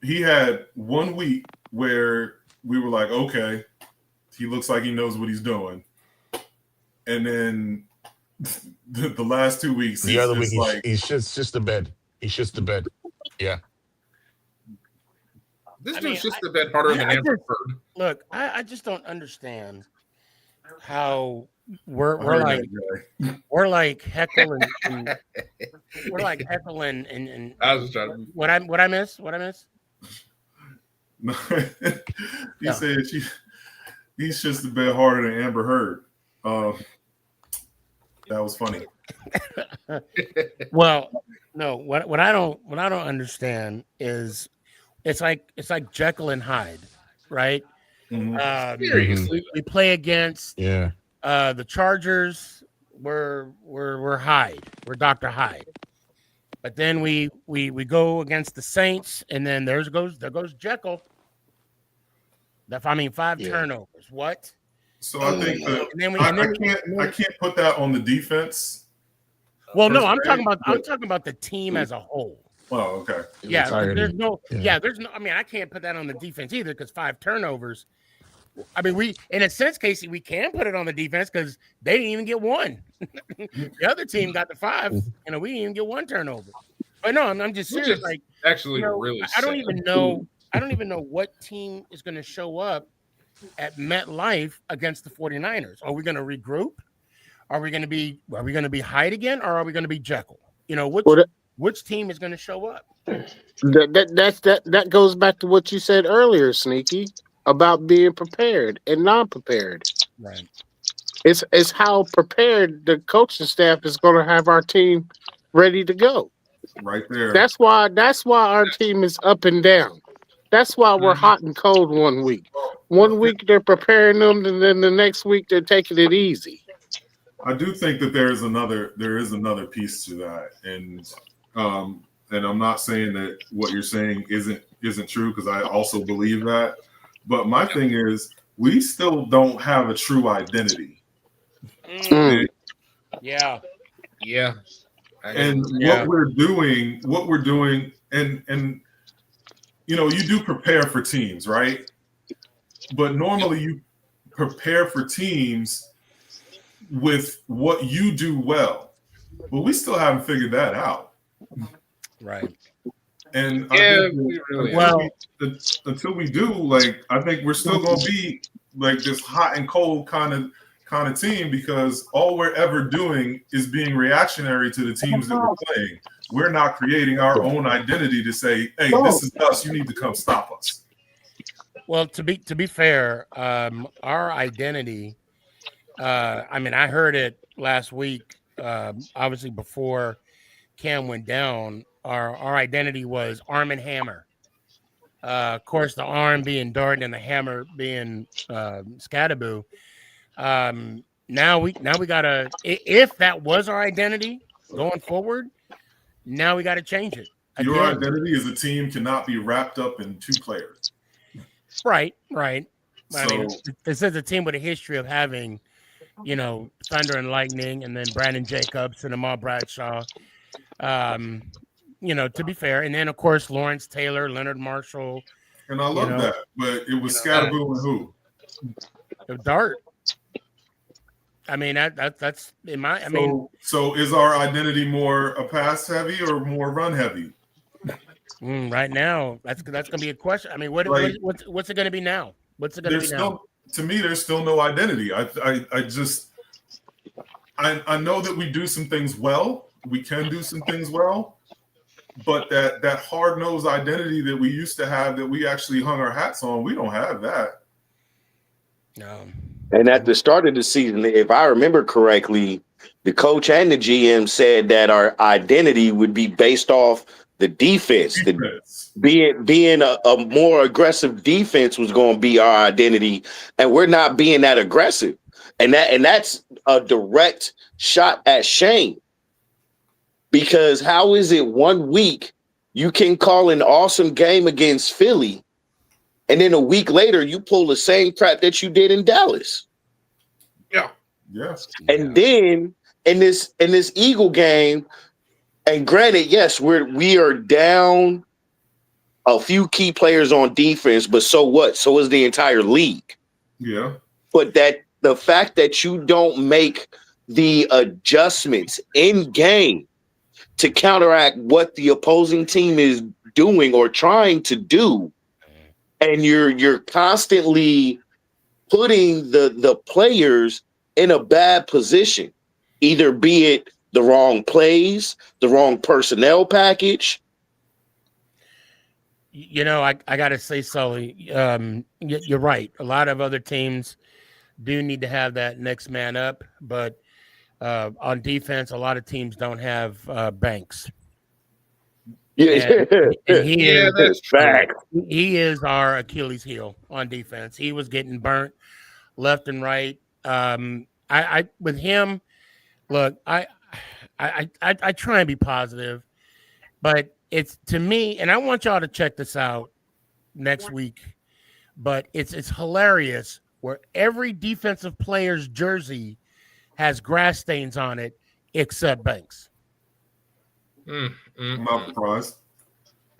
he had 1 week where we were like, okay, he looks like he knows what he's doing, and then the last 2 weeks, the other week, he's just the bed. He's just the bed. Yeah. This dude's just a bit harder than Amber Heard. Look, I just don't understand how we're like Heckle and we're like Heckle and I was just trying to. What I miss? No, he said he's just a bit harder than Amber Heard. That was funny. Well, no, what I don't Mm-hmm. understand is it's like Jekyll and Hyde, right? Seriously, we play against the Chargers. We're Hyde. We're Dr. Hyde. But then we go against the Saints, and then there goes Jekyll. I mean, 5 turnovers. What? So I think that I can't put that on the defense. Well, no, I'm talking about the team as a whole. Oh, okay. Yeah, there's no. I mean, I can't put that on the defense either because 5 turnovers. I mean, we, in a sense, Casey, we can put it on the defense because they didn't even get 1. The other team got the 5. We didn't even get 1 turnover. But no, I'm just serious. Like, actually, really, I don't even know. I don't even know what team is going to show up at MetLife against the 49ers. Are we going to regroup? Are we going to be Hyde again, or are we going to be Jekyll? Which team is going to show up? That goes back to what you said earlier, Sneaky, about being prepared and non-prepared. Right. It's how prepared the coaching staff is going to have our team ready to go. Right there. That's why our team is up and down. That's why we're hot and cold 1 week. 1 week they're preparing them, and then the next week they're taking it easy. I do think that there is another piece to that, and I'm not saying that what you're saying isn't true because I also believe that. But my thing is, we still don't have a true identity. Yeah. And what we're doing, and you know, you do prepare for teams, right? But normally you prepare for teams with what you do well. But we still haven't figured that out. Right. And I think until we do, like, I think we're still going to be like this hot and cold kind of team, because all we're ever doing is being reactionary to the teams that we're playing. We're not creating our own identity to say, hey, this is us. You need to come stop us. Well, to be fair, our identity, I mean, I heard it last week, obviously before Cam went down. Our identity was arm and hammer. Of course, the arm being Dart and the hammer being Skattebo. Now we gotta, if that was our identity going forward, now we gotta change it. Again. Your identity as a team cannot be wrapped up in two players. Right. So, I mean, this is a team with a history of having, you know, Thunder and Lightning, and then Brandon Jacobs and Amal Bradshaw. You know, to be fair, and then of course Lawrence Taylor, Leonard Marshall. And I love that, but it was Skattebo and who? Dart. I mean, that's in my. I mean, so is our identity more a pass heavy or more run heavy? Right now, that's gonna be a question. I mean, what's it gonna be now? What's it gonna be now? To me, there's still no identity. I know that we do some things well. We can do some things well, but that hard-nosed identity that we used to have, that we actually hung our hats on, we don't have that. No. And at the start of the season, if I remember correctly, the coach and the GM said that our identity would be based off the defense. Being a more aggressive defense was going to be our identity, and we're not being that aggressive. And that's a direct shot at Shane. Because how is it 1 week you can call an awesome game against Philly, and then a week later you pull the same crap that you did in Dallas? Yeah. And then in this Eagle game, and granted, yes, we are down a few key players on defense, but so what? So is the entire league. Yeah. But the fact that you don't make the adjustments in game to counteract what the opposing team is doing or trying to do, and you're constantly putting the players in a bad position, either be it the wrong plays, the wrong personnel package. You know, I got to say, Sully, you're right. A lot of other teams do need to have that next man up, but on defense, a lot of teams don't have Banks. Yeah, and he he is our Achilles heel on defense. He was getting burnt left and right. I with him, look, I try and be positive, but it's, to me, and I want y'all to check this out next week, but it's hilarious where every defensive player's jersey has grass stains on it except Banks. I'm not surprised.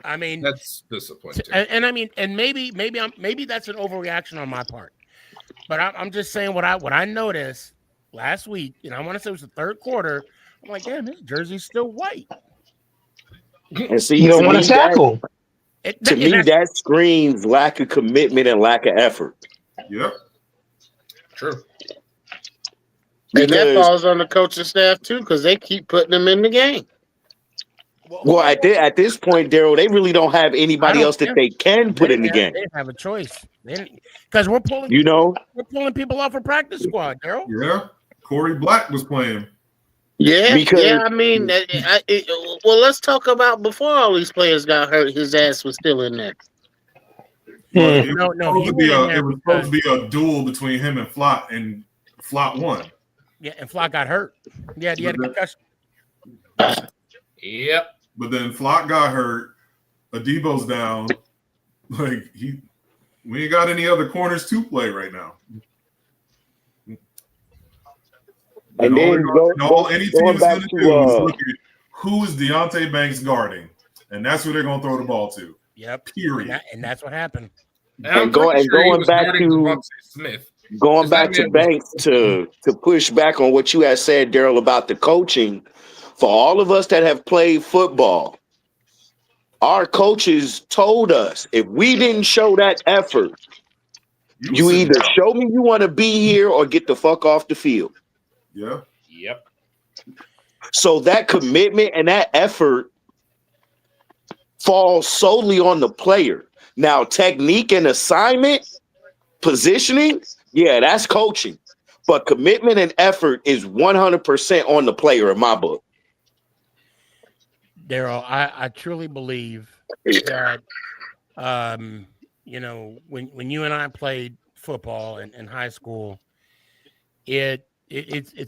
I mean, that's disappointing. And I mean, and maybe that's an overreaction on my part, but I'm just saying what I noticed last week. You know, I want to say it was the third quarter. I'm like, damn, his jersey's still white. And see, you don't want to tackle. To me, that screams lack of commitment and lack of effort. Yep. True. And that falls on the coaching staff too, because they keep putting them in the game. Well, at this point, Daryl, they really don't have anybody else that they can put in the game. They have a choice because we're pulling. We're pulling people off a practice squad, Daryl. Yeah, Corey Black was playing. Yeah, I mean, well, let's talk about before all these players got hurt. His ass was still in there. Well, it was supposed to be a duel between him and Flott, and Flott won. Yeah, and Flott got hurt. Yeah, he had a concussion. Yep. But then Flott got hurt. Adebo's down. Like we ain't got any other corners to play right now. And then all any team is going to do is look at who is Deonte Banks guarding, and that's who they're going to throw the ball to. Yep. Period. And that's what happened. And I'm pretty sure he was guarding Devontae Smith. Going Is that back to man- Banks to push back on what you had said, Daryl, about the coaching. For all of us that have played football, our coaches told us if we didn't show that effort, you either show me you want to be here or get the fuck off the field. Yeah. Yep. So that commitment and that effort falls solely on the player. Now, technique and assignment, positioning, yeah, that's coaching. But commitment and effort is 100% on the player in my book. Daryl, I truly believe that, you know, when you and I played football in high school, it's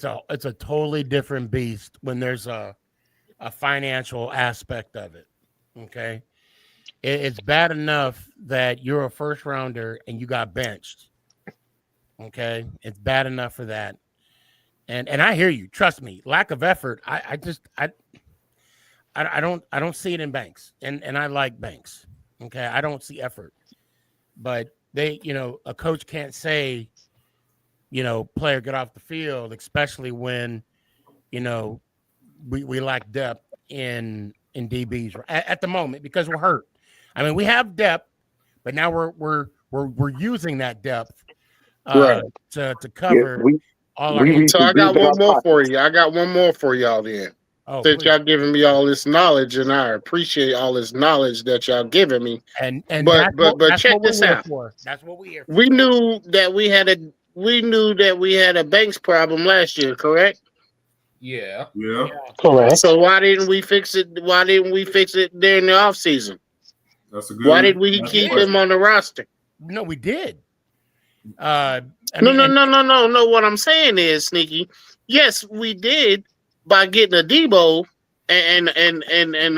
a totally different beast when there's a financial aspect of it. Okay, it's bad enough that you're a first rounder and you got benched. Okay, it's bad enough for that, and I hear you. Trust me, lack of effort. I don't see it in Banks, and I like Banks. Okay, I don't see effort, but they, you know, a coach can't say, you know, player get off the field, especially when, you know, we lack depth in DBs at the moment because we're hurt. I mean, we have depth, but now we're using that depth Right. to cover all our. So I got one more for you. I got one more for y'all then. Oh, Since y'all giving me all this knowledge, and I appreciate all this knowledge that y'all giving me. And but that's check what we're this here out. for. That's what we're here for. We knew that we had a Banks problem last year, correct? Yeah. Yeah. Correct. So why didn't we fix it? Why didn't we fix it during the offseason? That's a good. Why did we keep him on the roster? No, we did. No. What I'm saying is, Sneaky. Yes, we did by getting a Debo and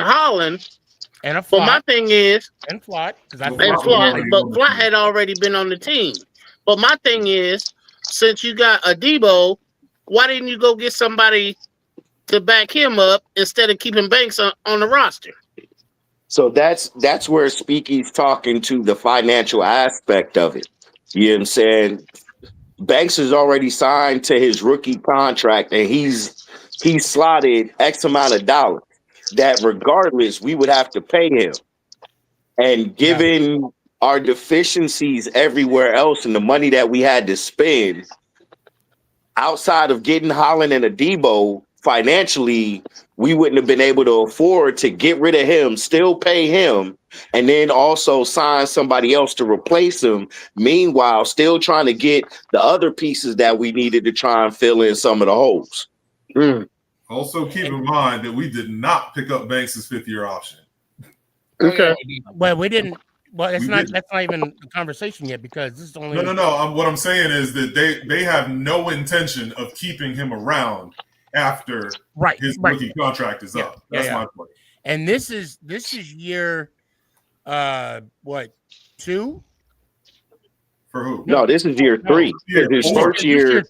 Holland. And a But Flott. my thing is, and Flott, but Flott had already been on the team. But my thing is, since you got a Debo, why didn't you go get somebody to back him up instead of keeping Banks on the roster? So that's where Speaky's talking to the financial aspect of it. You know what I'm saying? Banks is already signed to his rookie contract, and he's slotted X amount of dollars that regardless we would have to pay him. And given our deficiencies everywhere else and the money that we had to spend, outside of getting Holland and a Debo, financially, we wouldn't have been able to afford to get rid of him, still pay him, and then also sign somebody else to replace him. Meanwhile, still trying to get the other pieces that we needed to try and fill in some of the holes. Also, keep in mind that we did not pick up Banks' fifth-year option. Okay. Well, we didn't. Well, We that's didn't. not even a conversation yet because this is only. No. What I'm saying is that they have no intention of keeping him around after his rookie contract is up. That's my point. And this is year, what, 2? For who? No, this is year 3. Yeah, His first year.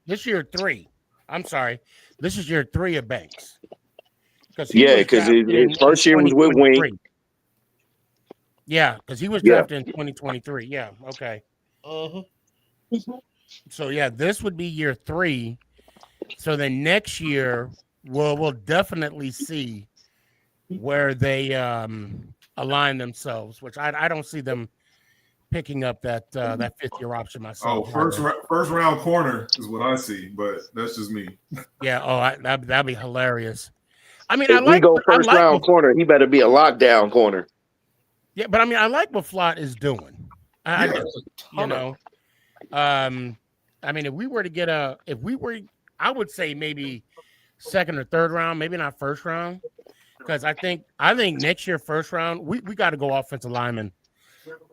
This year 3. I'm sorry. This is year 3 of Banks. Because his first year was with Wink. Yeah, because he was drafted in 2023. Yeah, okay. So yeah, this would be year 3. So then next year we'll definitely see where they align themselves, which I don't see them picking up that fifth year option myself. Oh, first round corner is what I see, but that's just me. Yeah. That'd be hilarious. I mean, If we go first round corner, he better be a lockdown corner. Yeah, but I mean, I like what Flott is doing. I mean, if we were to get I would say maybe second or third round, maybe not first round, because I think next year first round we got to go offensive lineman.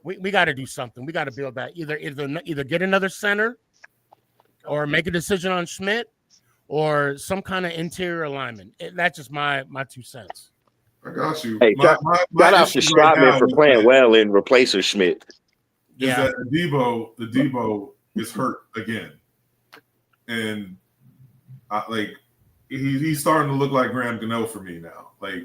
We got to do something. We got to build that either get another center, or make a decision on Schmidt, or some kind of interior alignment. That's just my 2 cents. I got you. Hey, shout out to Stratman for playing well in replacing Schmidt. Is that the Debo is hurt again, and he's starting to look like Graham Gano for me now. Like,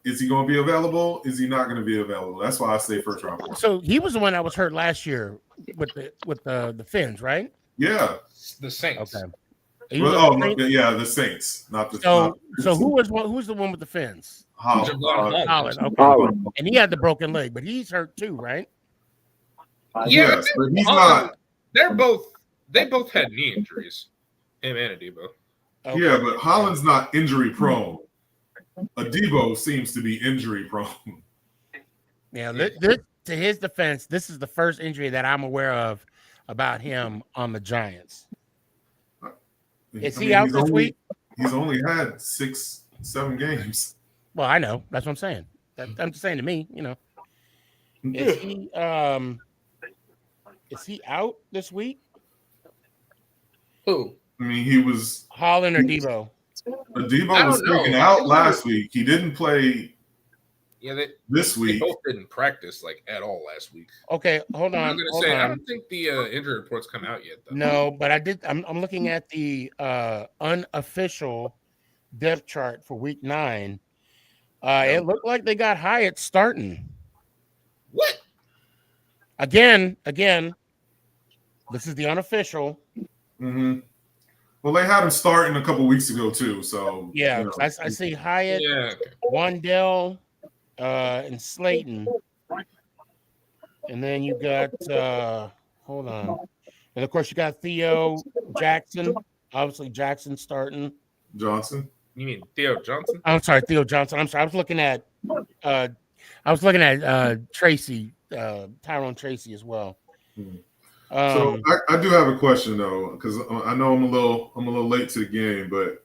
is he going to be available? Is he not going to be available? That's why I say first round. So he was the one that was hurt last year with the Finns, right? Yeah, the Saints. Okay. The Saints, not the. So who's the one with the Finns? Holland. Okay. Holland. And he had the broken leg, but he's hurt too, right? Yes, but he's not. They both had knee injuries. Him and Adebo. Okay. Yeah, but Holland's not injury prone. Adebo seems to be injury prone. Yeah, this, to his defense, this is the first injury that I'm aware of about him on the Giants. Is he out this week? He's only had 6-7 games. Well, I know. That's what I'm saying. I'm just saying to me, Is he out this week? Who? I mean, he was Holland or Debo? Adebo was taken out last week. He didn't play this week. They both didn't practice at all last week. Okay, hold on. I don't think the injury reports come out yet, though. No, but I did. I'm looking at the unofficial depth chart for week 9. It looked like they got Hyatt starting. What? Again, this is the unofficial. Mm-hmm. Well, they had him starting a couple weeks ago too. So yeah, I see Hyatt, Wandell, and Slayton, and then you got hold on, and of course you got Theo Jackson. Obviously, Jackson starting. Johnson. You mean Theo Johnson? I'm sorry, Theo Johnson. I'm sorry. I was looking at Tracy, Tyrone Tracy as well. So I do have a question though, because I know I'm a little late to the game, but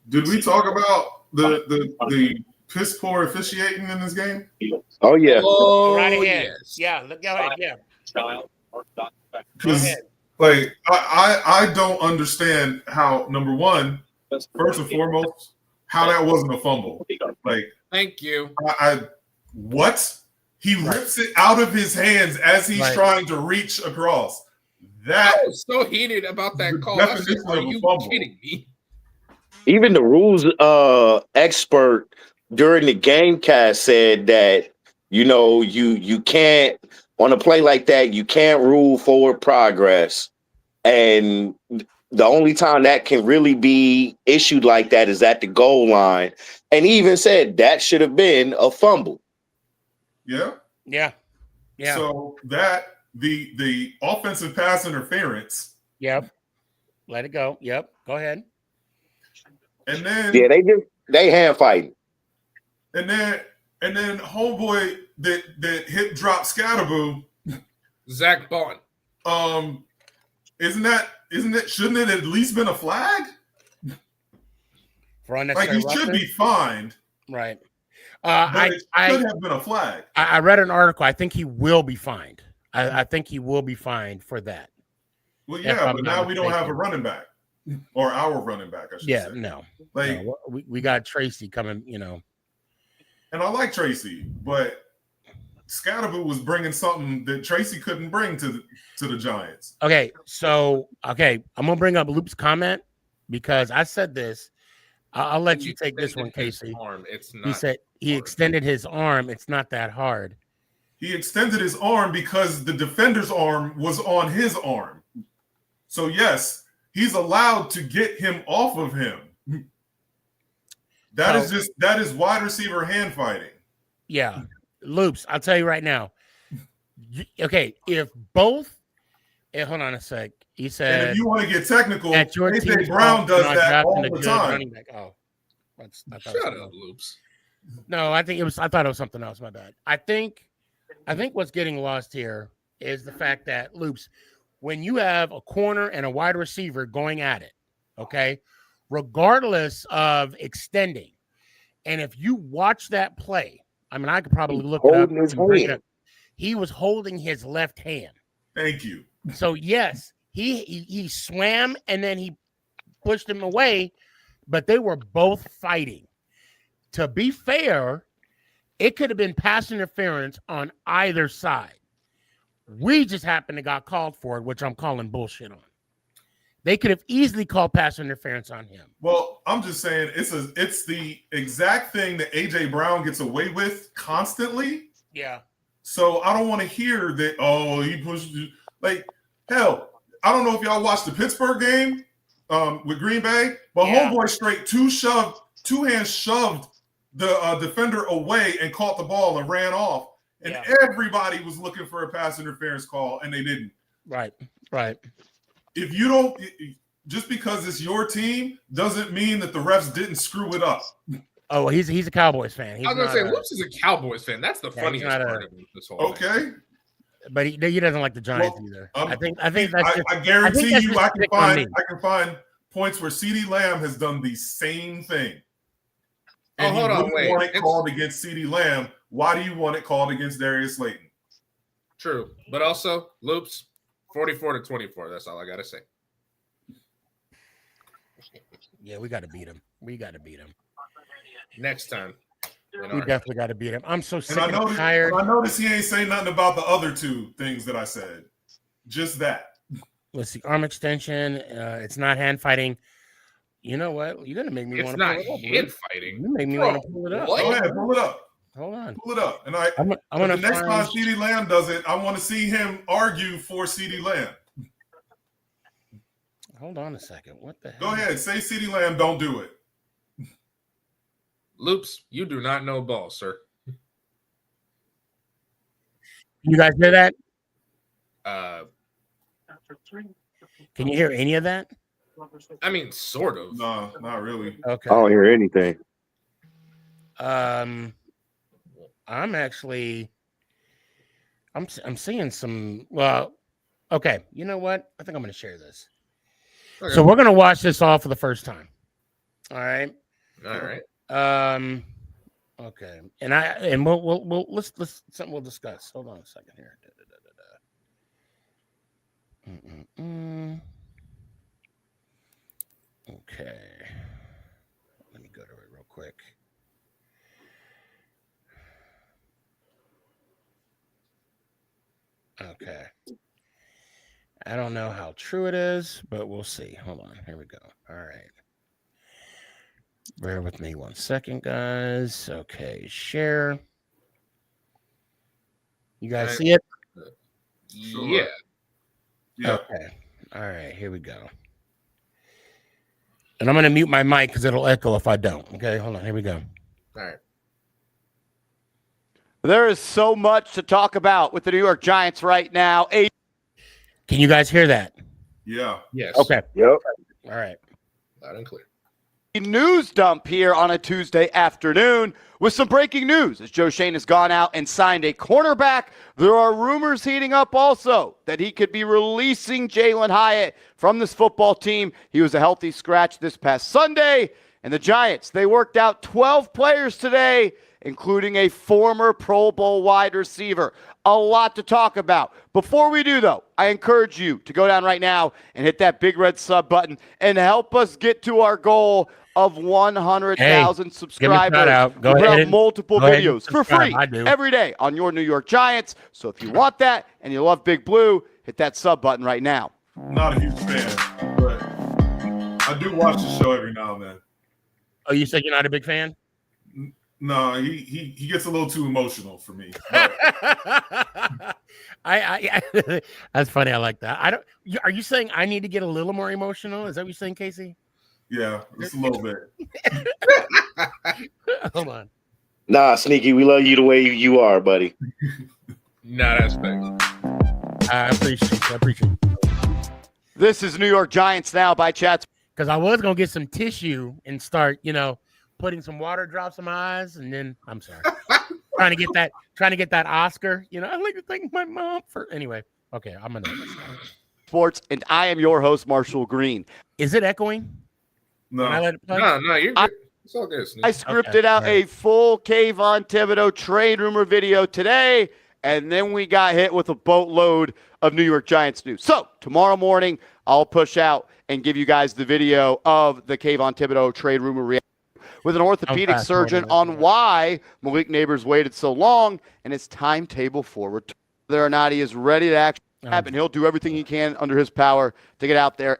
did we talk about the piss poor officiating in this game? Oh yeah. Right ahead. Yes. Yeah. Go ahead. Yeah. Because I don't understand how, number one, first and foremost, how that wasn't a fumble. Thank you. What? He rips it out of his hands as he's trying to reach across. I was so heated about that call. I said, are you kidding me? Even the rules expert during the game cast said that you can't, on a play like that, you can't rule forward progress, and the only time that can really be issued like that is at the goal line. And he even said that should have been a fumble. Yeah. So that the offensive pass interference. Yep. Let it go. Yep. Go ahead. And then they hand fighting. And then homeboy that hip drop Skattebo, Zach Bond. Shouldn't it at least been a flag? For unnecessary he should be fined. Right. It should have been a flag. I read an article. I think he will be fined. I think he will be fined for that. Well, yeah, but now we don't have a running back, or our running back, I should say. No. We got Tracy coming, And I like Tracy, but Skattebo was bringing something that Tracy couldn't bring to the Giants. Okay, so I'm gonna bring up Loop's comment because I said this. I'll let you take this one, Casey. He said he extended his arm. It's not that hard. He extended his arm because the defender's arm was on his arm. So yes, he's allowed to get him off of him. That is wide receiver hand fighting. Yeah, Loops. I'll tell you right now. Okay, if both. Hold on a sec. He said, and if you want to get technical, AJ Brown does that all the time. Shut up, Loops. No, I thought it was something else. My bad. I think what's getting lost here is the fact that Loops, when you have a corner and a wide receiver going at it, okay, regardless of extending, and if you watch that play, I mean, I could probably look it up and bring it up. He was holding his left hand. Thank you. So yes, he swam and then he pushed him away, but they were both fighting. To be fair, it could have been pass interference on either side. We just happened to got called for it, which I'm calling bullshit on. They could have easily called pass interference on him. Well, I'm just saying it's the exact thing that AJ Brown gets away with constantly. Yeah. So I don't want to hear that. Oh, he pushed. Like hell, I don't know if y'all watched the Pittsburgh game with Green Bay, but homeboy straight two hands shoved the defender away and caught the ball and ran off. And everybody was looking for a pass interference call, and they didn't. Right. If you don't, just because it's your team doesn't mean that the refs didn't screw it up. Oh, he's a Cowboys fan. I was gonna say, Whoops is a Cowboys fan. That's the funniest part of this whole thing. But he doesn't like the Giants either. I think that's just, I guarantee you, I I can find points where CeeDee Lamb has done the same thing. And hold on, wait. Want it called against CeeDee Lamb? Why do you want it called against Darius Slayton? True, but also Loops 44-24. That's all I gotta say. Yeah, we got to beat him. Next time. We definitely got to beat him. I'm so sick and tired. I noticed he ain't saying nothing about the other two things that I said. Just that. Let's see. Arm extension. It's not hand fighting. You know what? You're gonna make me want to pull it up. It's not hand fighting. You make me want to pull it up. Go ahead, pull it up. Hold on. Pull it up. And I'm gonna the next time CeeDee Lamb does it, I want to see him argue for CeeDee Lamb. Hold on a second. What the hell? Go ahead. Say CeeDee Lamb don't do it. Loops, you do not know ball, sir. You guys hear that? Can you hear any of that? I mean, sort of. No, not really. Okay. I don't hear anything. I'm seeing some. Well, okay. You know what? I think I'm going to share this. Okay. So we're going to watch this all for the first time. All right. All right. Okay. And we'll something we'll discuss. Hold on a second here. Okay. Let me go to it real quick. Okay. I don't know how true it is, but we'll see. Hold on. Here we go. All right. Bear with me 1 second, guys. Okay. Share. You guys see it? Yeah. Okay. All right. Here we go. And I'm going to mute my mic because it'll echo if I don't. Okay. Hold on. Here we go. All right. There is so much to talk about with the New York Giants right now. Can you guys hear that? Yeah. Yes. Okay. Yep. All right. Loud and clear. News dump here on a Tuesday afternoon with some breaking news as Joe Shane has gone out and signed a cornerback. There are rumors heating up also that he could be releasing Jalen Hyatt from this football team. He was a healthy scratch this past Sunday, and the Giants, they worked out 12 players today, including a former Pro Bowl wide receiver. A lot to talk about. Before we do, though, I encourage you to go down right now and hit that big red sub button and help us get to our goal of 100,000 subscribers. Go we ahead. have multiple videos for free I do. every day on your New York Giants. So if you want that and you love Big Blue, hit that sub button right now. Not a huge fan, but I do watch the show every now and then. Oh, you said you're not a big fan? No, he gets a little too emotional for me. I that's funny. I like that. Are you saying I need to get a little more emotional? Is that what you're saying, Casey? Yeah, just a little bit. Hold on. Nah, Sneaky, we love you the way you are, buddy. Nah, that's big. I appreciate it. This is New York Giants Now by Chats. Because I was gonna get some tissue and start, putting some water drops in my eyes, and then I'm sorry, trying to get that Oscar. I like to thank my mom for. Anyway, okay, I'm gonna Sports, and I am your host, Marshall Green. Is it echoing? No, Can I let it play? No, you're good. It's all good. I scripted out a full Kayvon Thibodeaux trade rumor video today, and then we got hit with a boatload of New York Giants news. So tomorrow morning, I'll push out and give you guys the video of the Kayvon Thibodeaux trade rumor reaction with an orthopedic surgeon on why Malik Neighbors waited so long and his timetable forward. Whether or not he is ready to actually happen, he'll do everything he can under his power to get out there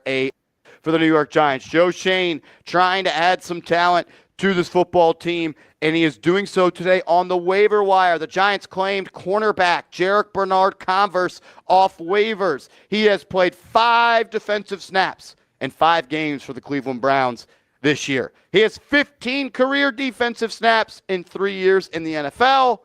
for the New York Giants. Joe Shane trying to add some talent to this football team, and he is doing so today on the waiver wire. The Giants claimed cornerback Jarek Bernard-Converse off waivers. He has played 5 defensive snaps in 5 games for the Cleveland Browns this year. He has 15 career defensive snaps in 3 years in the NFL,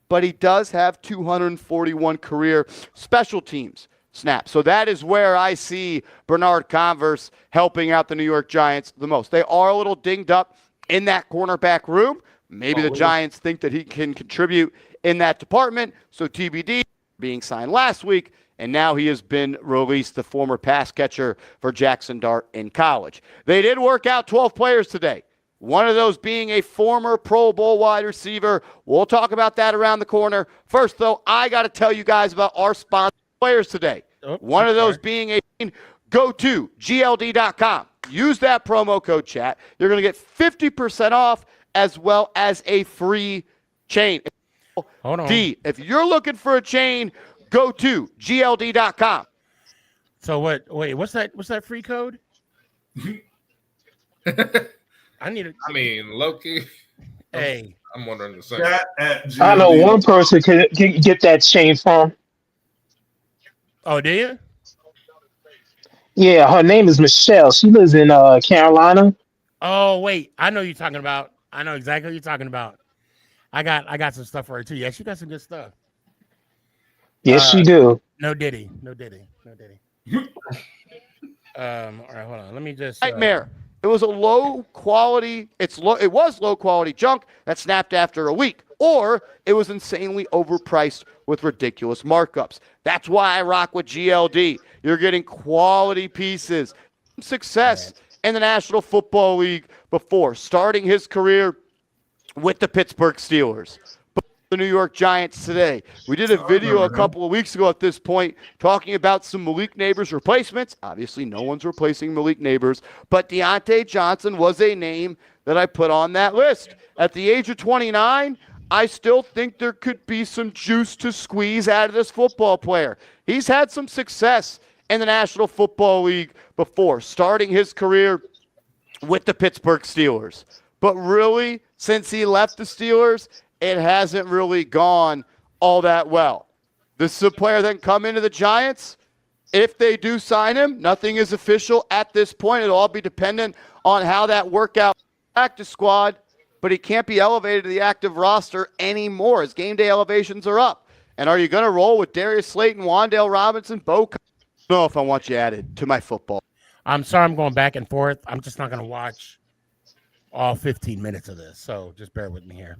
but he does have 241 career special teams snaps. So that is where I see Bernard-Converse helping out the New York Giants the most. They are a little dinged up in that cornerback room. Maybe the Giants think that he can contribute in that department. So TBD, being signed last week, and now he has been released, the former pass catcher for Jackson Dart in college. They did work out 12 players today, one of those being a former Pro Bowl wide receiver. We'll talk about that around the corner. First, though, I got to tell you guys about our sponsored players today. One of those being a go to GLD.com. Use that promo code chat. You're going to get 50% off as well as a free chain. Hold on. D, if you're looking for a chain, go to GLD.com. So what? Wait, what's that? What's that free code? I need it. I mean, Loki. Hey, I'm wondering the same. I know one person can get that chain from. Oh, do you? Yeah, her name is Michelle. She lives in Carolina. Oh, wait. I know you're talking about. I know exactly what you're talking about. I got some stuff for her too. Yeah, she got some good stuff. Yes, she do. No Diddy. All right, hold on. Let me just Nightmare. It was a low quality. It was low quality junk that snapped after a week, or it was insanely overpriced with ridiculous markups. That's why I rock with GLD. You're getting quality pieces. Success in the National Football League before starting his career with the Pittsburgh Steelers. The New York Giants today. We did a video a couple of weeks ago at this point talking about some Malik Neighbors replacements. Obviously, no one's replacing Malik Neighbors, but Deontay Johnson was a name that I put on that list. At the age of 29, I still think there could be some juice to squeeze out of this football player. He's had some success in the National Football League before, starting his career with the Pittsburgh Steelers. But really, since he left the Steelers, it hasn't really gone all that well. This is a player that can come into the Giants. If they do sign him, nothing is official at this point. It'll all be dependent on how that workout practice squad, but he can't be elevated to the active roster anymore. His game day elevations are up. And are you going to roll with Darius Slayton, Wan'Dale Robinson, Bo? I don't know if I want you added to my football. I'm sorry I'm going back and forth. I'm just not going to watch all 15 minutes of this, so just bear with me here.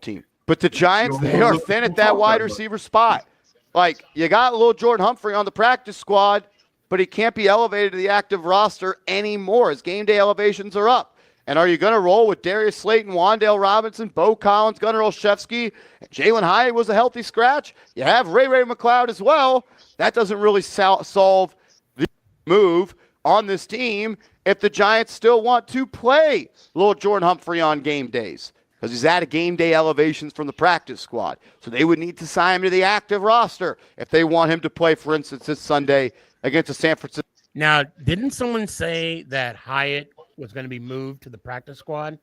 Team. But the Giants, they are thin at that wide receiver spot. Like, you got little Jordan Humphrey on the practice squad, but he can't be elevated to the active roster anymore. His game day elevations are up. And are you going to roll with Darius Slayton, Wan'Dale Robinson, Bo Collins, Gunnar Olszewski? Jalen Hyatt was a healthy scratch. You have Ray McLeod as well. That doesn't really solve the move on this team if the Giants still want to play little Jordan Humphrey on game days, because he's out of game day elevations from the practice squad. So they would need to sign him to the active roster if they want him to play, for instance, this Sunday against the San Francisco. Now, didn't someone say that Hyatt was going to be moved to the practice squad?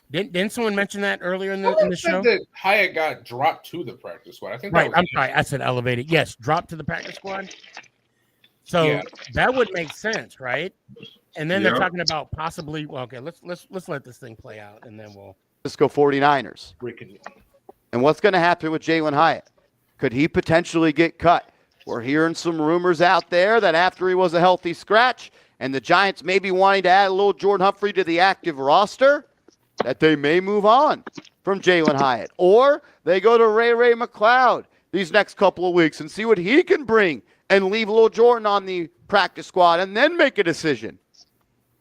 Didn't someone mention that earlier in the show? That Hyatt got dropped to the practice squad. I think. Right. I'm sorry. I said elevated. Yes, dropped to the practice squad. So that would make sense, right? And then they're talking about possibly. Well, okay, let's let this thing play out, and then we'll. Let's go 49ers. And what's going to happen with Jalen Hyatt? Could he potentially get cut? We're hearing some rumors out there that after he was a healthy scratch, and the Giants may be wanting to add a little Jordan Humphrey to the active roster, that they may move on from Jalen Hyatt, or they go to Ray McLeod these next couple of weeks and see what he can bring, and leave little Jordan on the practice squad and then make a decision.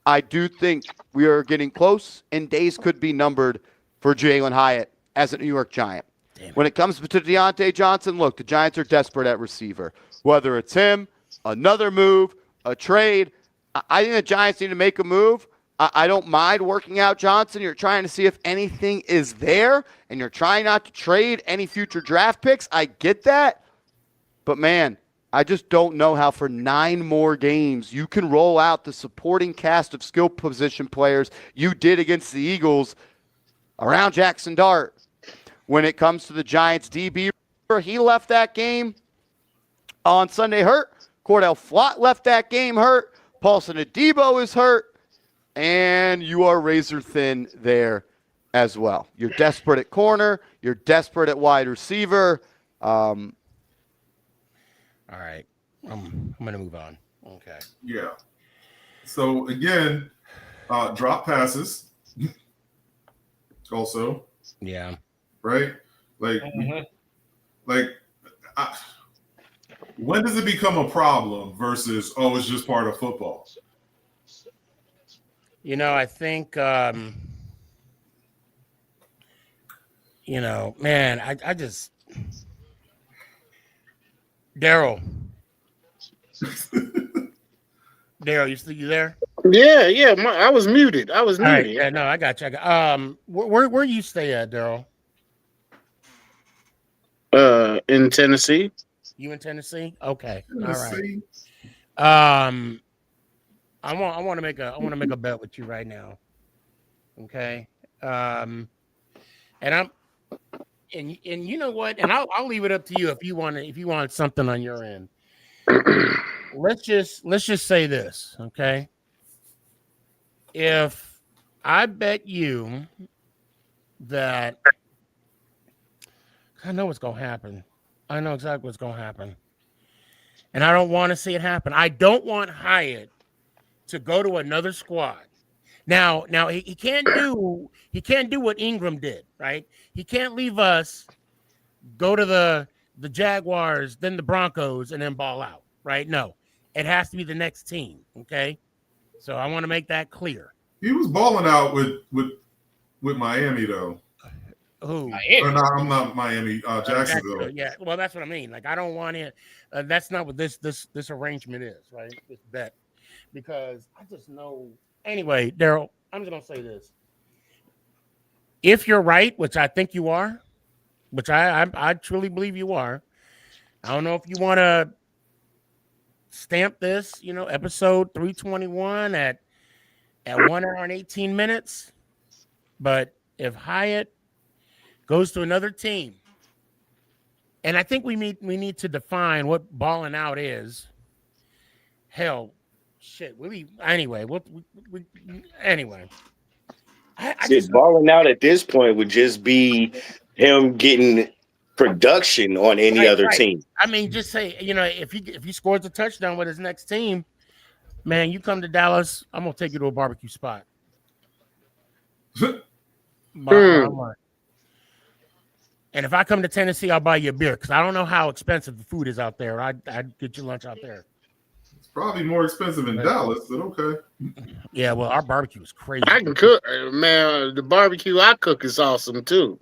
I do think we are getting close, and days could be numbered for Jalen Hyatt as a New York Giant. When it comes to Deontay Johnson, look, the Giants are desperate at receiver. Whether it's him, another move, a trade, I think the Giants need to make a move. I don't mind working out Johnson. You're trying to see if anything is there, and you're trying not to trade any future draft picks. I get that. But, man, I just don't know how for 9 more games you can roll out the supporting cast of skill position players you did against the Eagles around Jackson Dart. When it comes to the Giants DB, he left that game on Sunday hurt. Cordell Flott left that game hurt. Paulson Adebo is hurt. And you are razor thin there as well. You're desperate at corner. You're desperate at wide receiver. All right. I'm going to move on. Okay. Yeah. So, again, drop passes also. Yeah. Right? Like, when does it become a problem versus, oh, it's just part of football? You know, I think, you know, man, I just, Daryl, you there? Yeah. I was muted. All right, yeah, no, I got you. Where you stay at, Daryl? In Tennessee. You in Tennessee? Okay. Tennessee. All right. I want to make a bet with you right now. Okay. And you know what? And I'll leave it up to you if you want something on your end. Let's just say this, okay? If I bet you that I know what's gonna happen. I know exactly what's gonna happen. And I don't want to see it happen. I don't want Hyatt to go to another squad. Now he can't do what Ingram did, right? He can't leave us, go to the Jaguars, then the Broncos, and then ball out, right? No, it has to be the next team. Okay, so I want to make that clear. He was balling out with Miami though. Who? Or no, I'm not Miami. Jacksonville. Yeah, well, that's what I mean. Like, I don't want it. That's not what this arrangement is, right? This bet, because I just know. Anyway, Daryl, I'm just gonna say this: if you're right, which I think you are, which I truly believe you are, I don't know if you want to stamp this, episode 321 at 1 hour and 18 minutes, but if Hyatt goes to another team, and I think we need to define what balling out is. Hell, shit. Anyway. Just balling out at this point would just be him getting production on any other team. I mean, just say, if he scores a touchdown with his next team, man, you come to Dallas, I'm gonna take you to a barbecue spot. And if I come to Tennessee, I'll buy you a beer, because I don't know how expensive the food is out there. I'd get you lunch out there. It's probably more expensive in Dallas, but okay. Yeah, well, our barbecue is crazy. I can cook, man. The barbecue I cook is awesome too.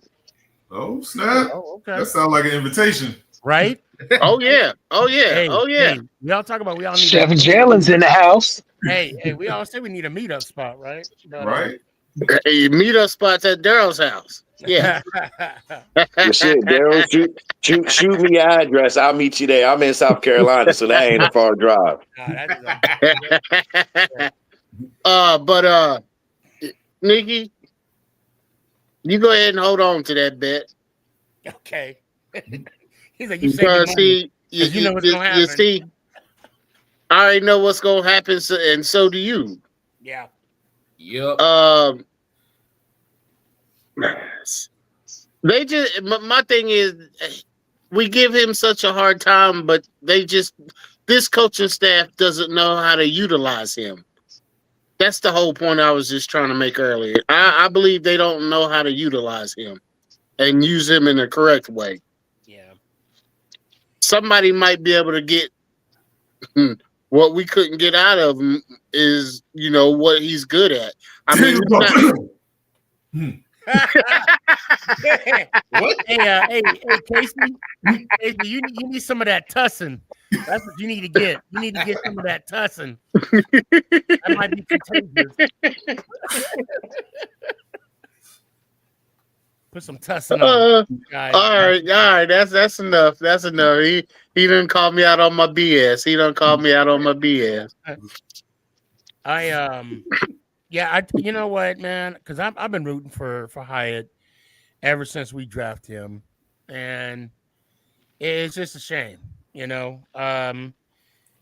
Oh snap! Oh, okay. That sounds like an invitation, right? Oh yeah. Hey, we all talk about we all need Chef Jalen's in the house. Hey, we all say we need a meetup spot, right? But, right? Hey, meetup spots at Daryl's house. Yeah. Shit, Daryl, shoot me your address. I'll meet you there. I'm in South Carolina, so that ain't a far drive. But Nikki, you go ahead and hold on to that bet. Okay. He's like, you know what's gonna happen. You see, I already know what's gonna happen, and so do you. Yeah. Yep. They just, my thing is, we give him such a hard time, but this coaching staff doesn't know how to utilize him. That's the whole point I was just trying to make earlier. I believe they don't know how to utilize him and use him in the correct way. Yeah. Somebody might be able to get what we couldn't get out of him is, what he's good at. I mean, what? Hey, Casey, you need some of that tussin. That's what you need to get. You need to get some of that tussin. That might be contagious. Put some tussin on, guys. All right. That's enough. That's enough. He didn't call me out on my BS. He done called me out on my BS. You know what, man? Because I've been rooting for Hyatt ever since we drafted him, and it's just a shame, you know. And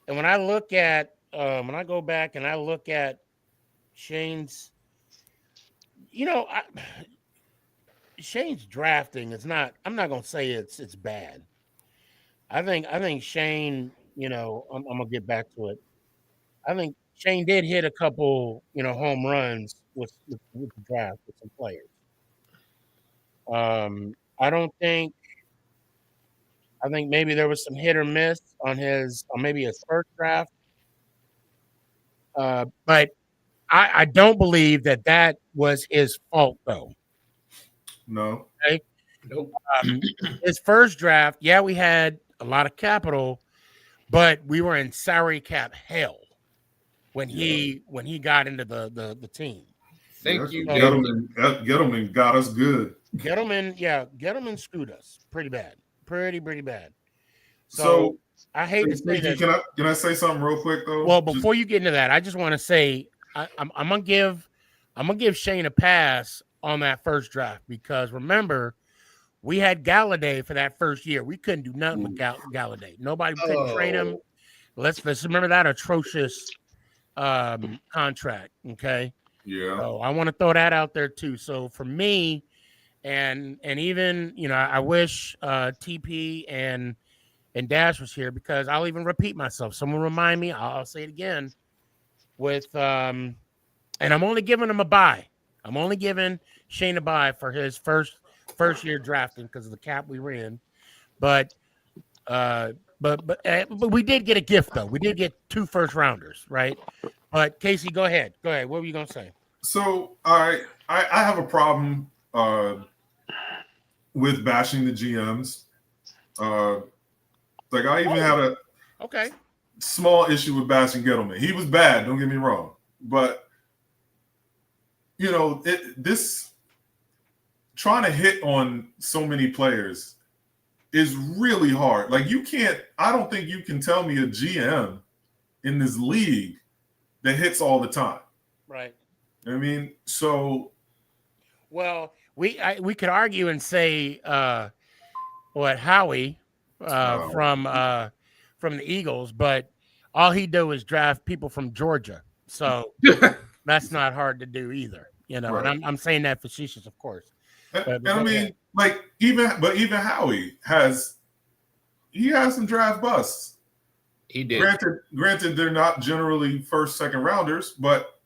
when I look at when I go back and I look at Shane's, you know, Shane's drafting is not. I'm not gonna say it's bad. I think Shane. You know, I'm gonna get back to it. I think Shane did hit a couple, you know, home runs with the draft with some players. I don't think. I think maybe there was some hit or miss on maybe his first draft. But I don't believe that was his fault, though. No. Okay. Nope. His first draft, yeah, we had a lot of capital, but we were in salary cap hell when he got into the team. Thank you. Gettleman got us good. Gettleman screwed us pretty bad, pretty bad. So I hate to say that. Can I say something real quick though? Well, before you get into that, I just want to say I'm gonna give Shane a pass on that first draft because remember we had Galladay for that first year. We couldn't do nothing with Galladay. Nobody couldn't trade him. Let's remember that atrocious contract. Okay. Yeah. So I want to throw that out there too. So for me, and even you know, I wish TP and Dash was here because I'll even repeat myself. Someone remind me. I'll say it again. With and I'm only giving him a bye. I'm only giving Shane a bye for his first year drafting because of the cap we were in. But we did get a gift though. We did get 2 first rounders, right? But Casey, go ahead. What were you gonna say? So I have a problem with bashing the GMs. Like I even had a small issue with bashing Gettleman. He was bad, don't get me wrong. But you know, this trying to hit on so many players is really hard. Like I don't think you can tell me a GM in this league that hits all the time. Right. I mean, so well, we could argue and say Howie from the Eagles, but all he do is draft people from Georgia. So that's not hard to do either, you know. Right. And I'm saying that facetious, of course. And I mean, like even Howie has some draft busts. He did. Granted, they're not generally first, second rounders, but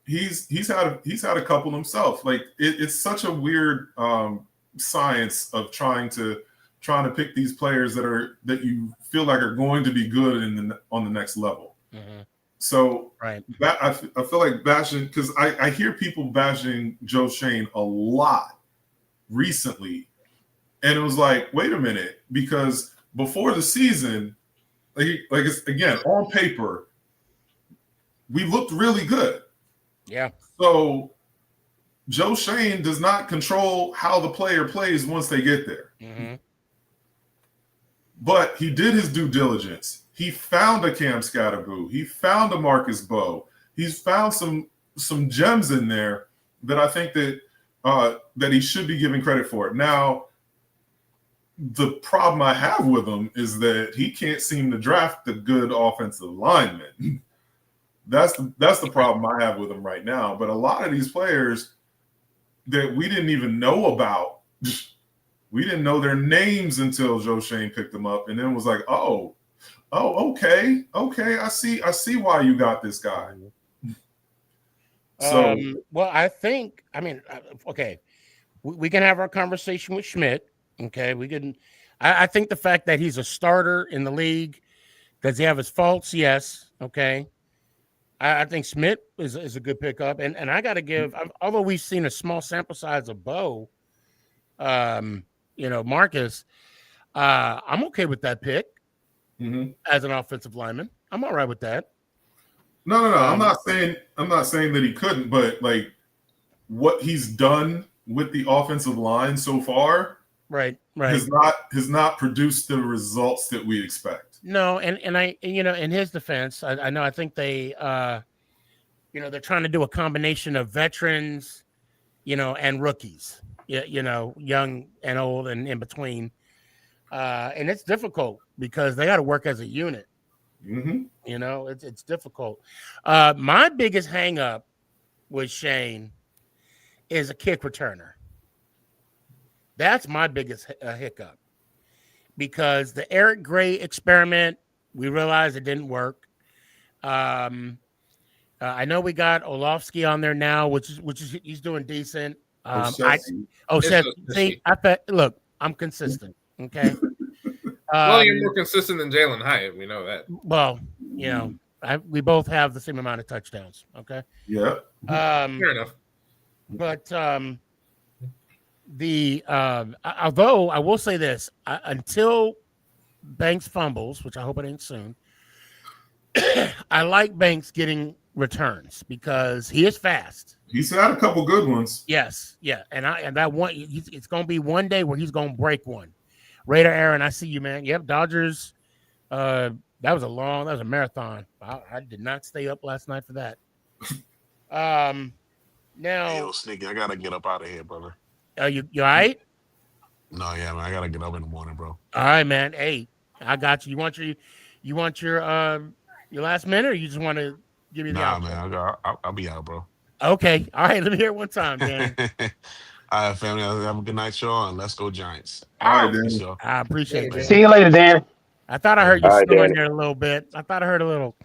he's had a couple himself. Like it's such a weird science of trying to pick these players that you feel like are going to be good on the next level. Mm-hmm. So right, I feel like bashing because I hear people bashing Joe Shane a lot recently, and it was like, wait a minute, because before the season, like it's again on paper, we looked really good. Yeah. So Joe Shane does not control how the player plays once they get there. Mm-hmm. But he did his due diligence. He found a Cam Skattebo. He found a Marcus Bowe. He's found some gems in there that I think that he should be given credit for. Now, the problem I have with him is that he can't seem to draft the good offensive linemen. That's the problem I have with him right now. But a lot of these players that we didn't even know about, we didn't know their names until Joe Shane picked them up, and then was like, oh, okay, I see why you got this guy. So, well, I mean, okay, we can have our conversation with Schmidt. Okay, we can. I think the fact that he's a starter in the league, does he have his faults? Yes. Okay. I think Schmidt is a good pickup, and I got to give. Although we've seen a small sample size of Bowe, you know, Marcus, I'm okay with that pick as an offensive lineman. I'm all right with that. No. I'm not saying that he couldn't, but like what he's done with the offensive line so far Right. has not produced the results that we expect. No, and I, in his defense, I know, I think they, they're trying to do a combination of veterans, and rookies, young and old and in between. And it's difficult because they got to work as a unit. Mm-hmm. It's difficult. My biggest hang up with Shane is a kick returner. That's my biggest hiccup, because the Eric Gray experiment, we realized it didn't work. I know we got Olofsky on there now, which is he's doing decent. Look, I'm consistent. Okay. Well, you're more consistent than Jalen Hyatt. We know that. Well, we both have the same amount of touchdowns. Okay. Yeah. Fair enough. But although I will say this, until Banks fumbles, which I hope it ain't soon, I like Banks getting returns because he is fast. He's had a couple good ones. Yes, yeah, and that one, it's going to be one day where he's going to break one. Raider Aaron, I see you, man. Yep, Dodgers. That was a marathon. I did not stay up last night for that. Now, hey, yo, Sneaky, I gotta get up out of here, brother. You all right? No, yeah, man, I gotta get up in the morning, bro. All right, man. Hey, I got you. You want your last minute, or you just want to give me the outro? Man, I'll be out, bro. Okay. All right. Let me hear it one time, Dan. All right, family. Have a good night, y'all, and let's go Giants. All right, Dan. I appreciate it. See you later, Dan. I thought I heard you snoring there a little bit. I thought I heard a little.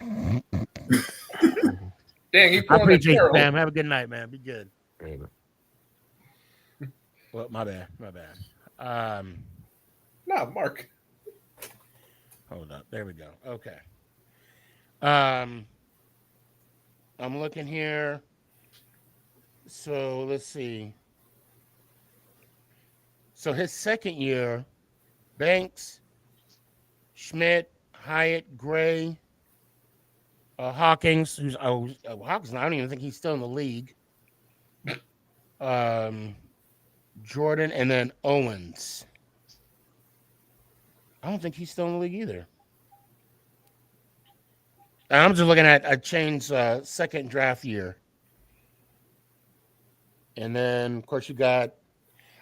Dang, I appreciate you, Sam. Have a good night, man. Be good. Later. Well, my bad. No, Mark. Hold up. There we go. Okay. I'm looking here. So let's see. So his second year, Banks, Schmidt, Hyatt, Gray, Hawkins, Hawkins, I don't even think he's still in the league. Jordan, and then Owens. I don't think he's still in the league either. And I'm just looking at Chain's second draft year. And then, of course, you got,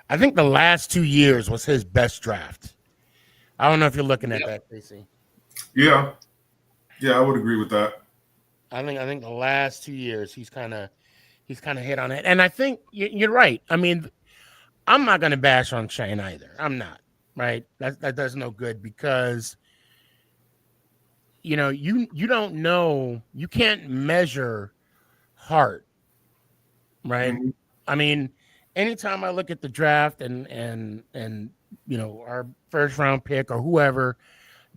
I think the last 2 years was his best draft. I don't know if you're looking at that, Casey. Yeah, I would agree with that. I think the last 2 years he's kind of hit on it, and I think you're right. I mean, I'm not going to bash on Shane either. I'm not, right? That does no good because you don't know, you can't measure heart, right? Mm-hmm. I mean, anytime I look at the draft and our first round pick or whoever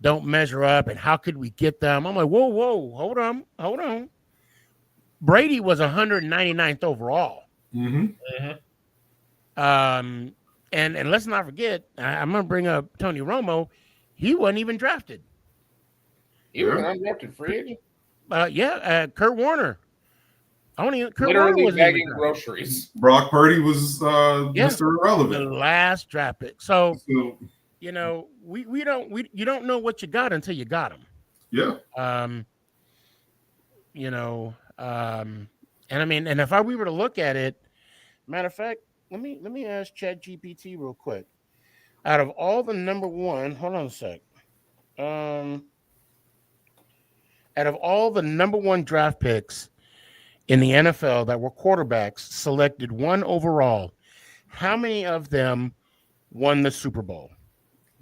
don't measure up and how could we get them? I'm like, whoa, hold on. Brady was 199th overall. Mm-hmm. And let's not forget, I'm gonna bring up Tony Romo. He wasn't even drafted. He was an undrafted free agent. Kurt Warner. Literally Warner bagging groceries. Brock Purdy was Mr. Irrelevant, the last draft pick. So you don't know what you got until you got him. Yeah. And I mean, and if we were to look at it, matter of fact, let me ask ChatGPT real quick. Out of all the number one, hold on a sec. Out of all the number one draft picks in the NFL that were quarterbacks selected one overall, how many of them won the Super Bowl?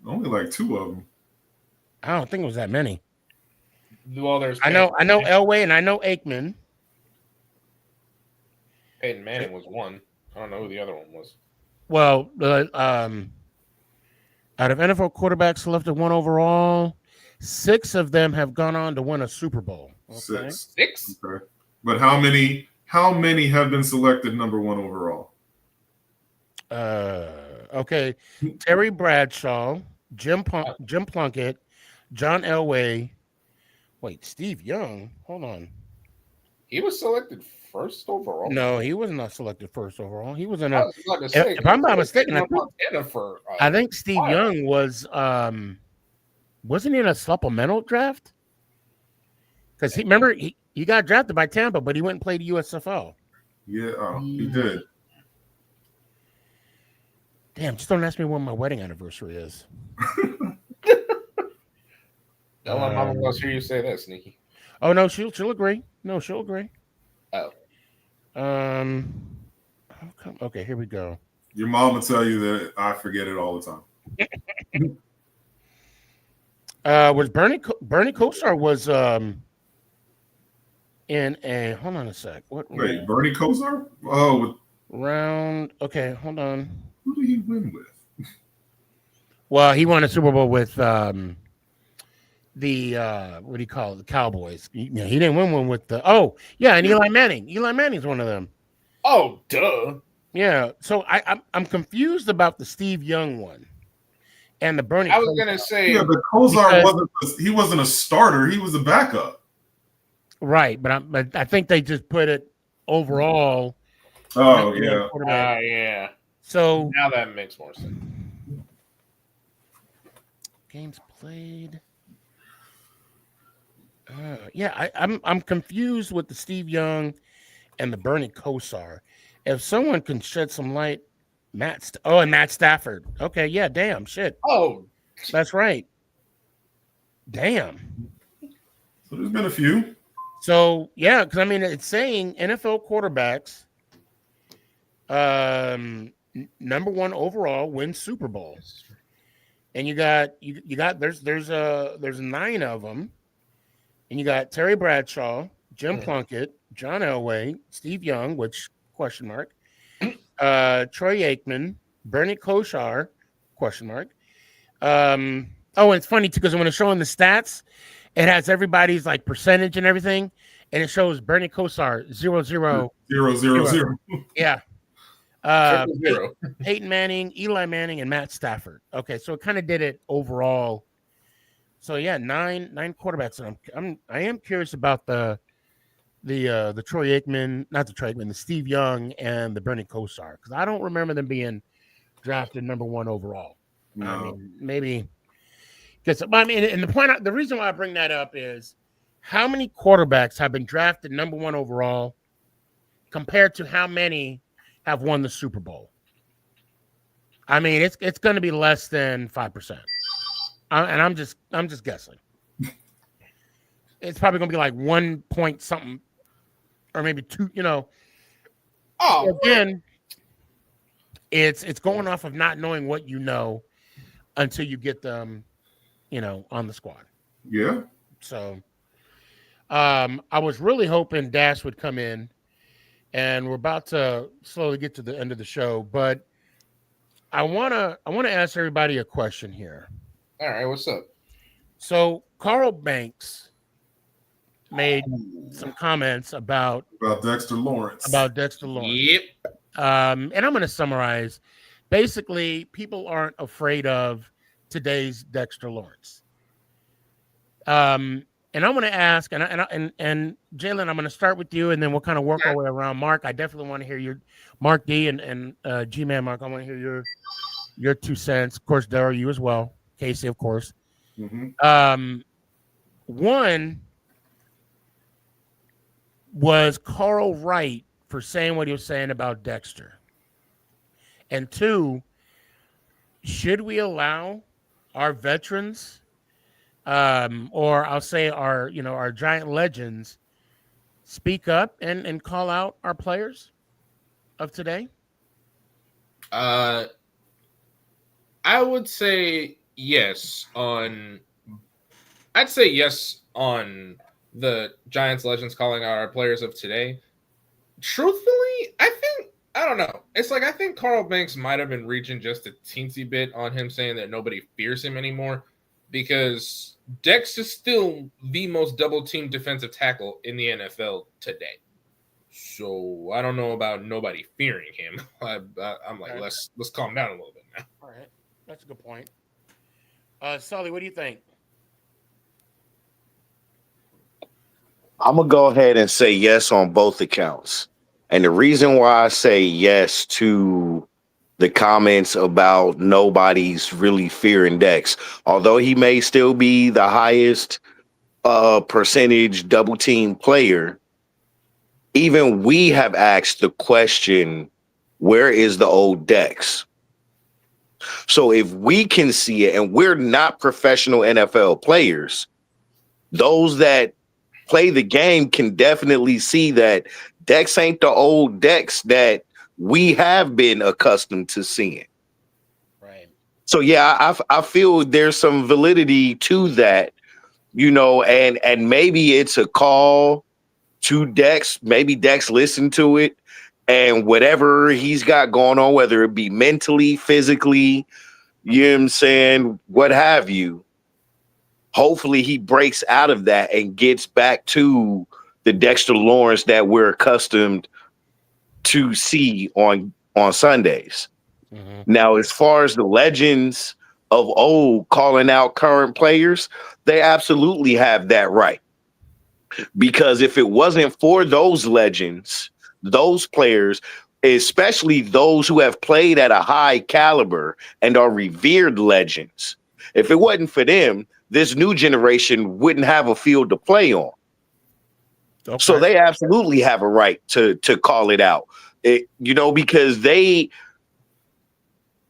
Only like 2 of them. I don't think it was that many. Well, there's I know Elway and I know Aikman. Peyton Manning was one. I don't know who the other one was. Well, out of NFL quarterbacks selected one overall, 6 of them have gone on to win a Super Bowl. Okay. 6? Okay. But how many have been selected number one overall? Okay. Terry Bradshaw, Jim Plunkett, John Elway. Wait, Steve Young. Hold on. He was selected first overall? No, he was not selected first overall. He was in I a. was about to say, If I'm not mistaken, Montana for I think Steve while. Young was wasn't he in a supplemental draft? Because remember he got drafted by Tampa, but he went and played USFL. Yeah, he did. Damn, just don't ask me when my wedding anniversary is. Tell my mama wants to hear you say that, Sneaky. Oh no, she'll agree. No, she'll agree. Oh. Okay, here we go. Your mom will tell you that I forget it all the time. Was Bernie Kosar was in a hold on a sec. What Wait, Bernie Kosar? Oh, round? Okay, hold on. Who did he win with? Well, he won a Super Bowl with the what do you call it? The Cowboys. He didn't win one with the and Eli Manning. Eli Manning's one of them. Oh, duh. Yeah. So I'm confused about the Steve Young one and the Bernie. I was gonna say but Kosar wasn't a starter. He was a backup. Right, but I think they just put it overall. Oh yeah. Yeah. So now that makes more sense. Games played. I'm confused with the Steve Young and the Bernie Kosar. If someone can shed some light, and Matt Stafford. Okay, yeah, damn, shit. Oh, that's right. Damn. So there's been a few. So yeah, because I mean it's saying NFL quarterbacks, number one overall wins Super Bowl, and you got there's 9 of them, and you got Terry Bradshaw, Jim Plunkett, John Elway, Steve Young, which question mark, Troy Aikman, Bernie Kosar, question mark. And it's funny too because when it's showing the stats, it has everybody's like percentage and everything, and it shows Bernie Kosar 0-0-0. Yeah. Peyton Manning, Eli Manning, and Matt Stafford. Okay, so it kind of did it overall. So yeah, nine quarterbacks. And I am curious about the Troy Aikman, not the Troy Aikman, the Steve Young and the Bernie Kosar, because I don't remember them being drafted number one overall. No. I mean, maybe because and the reason why I bring that up is how many quarterbacks have been drafted number one overall compared to how many have won the Super Bowl. I mean, it's going to be less than 5%, and I'm just guessing. It's probably going to be like 1 point something, or maybe 2. Oh, again, it's going off of not knowing what you know until you get them, on the squad. Yeah. So, I was really hoping Dash would come in, and we're about to slowly get to the end of the show, but I wanna ask everybody a question here. All right, what's up? So Carl Banks made some comments about Dexter Lawrence. Yep. And I'm going to summarize. Basically, people aren't afraid of today's Dexter Lawrence. And I'm going to ask, and Jalen, I'm going to start with you, and then we'll kind of work our way around. Mark, I definitely want to hear your Mark D and G-Man Mark. I want to hear your 2 cents. Of course, Daryl, you as well. Casey, of course. Mm-hmm. One was Carl right for saying what he was saying about Dexter, and 2, should we allow our veterans, or I'll say our giant legends, speak up and call out our players of today? I would say yes on. I'd say yes on the Giants legends calling out our players of today. Truthfully, I don't know. It's like I think Carl Banks might have been reaching just a teensy bit on him saying that nobody fears him anymore, because Dex is still the most double-teamed defensive tackle in the NFL today. So I don't know about nobody fearing him. I'm like, let's calm down a little bit now. All right, that's a good point. Sully, what do you think? I'm gonna go ahead and say yes on both accounts. And the reason why I say yes to the comments about nobody's really fearing Dex, although he may still be the highest percentage double team player, even we have asked the question, where is the old Dex? So if we can see it, and we're not professional NFL players, those that play the game can definitely see that Dex ain't the old Dex that we have been accustomed to seeing. Right. So yeah, I feel there's some validity to that, and maybe it's a call to Dex. Maybe Dex listened to it, and whatever he's got going on, whether it be mentally, physically, you know what I'm saying, what have you, hopefully he breaks out of that and gets back to the Dexter Lawrence that we're accustomed to see on Sundays. Mm-hmm. Now, as far as the legends of old calling out current players, they absolutely have that right. Because if it wasn't for those legends, those players, especially those who have played at a high caliber and are revered legends, if it wasn't for them, this new generation wouldn't have a field to play on. Okay. So they absolutely have a right to call it out, because they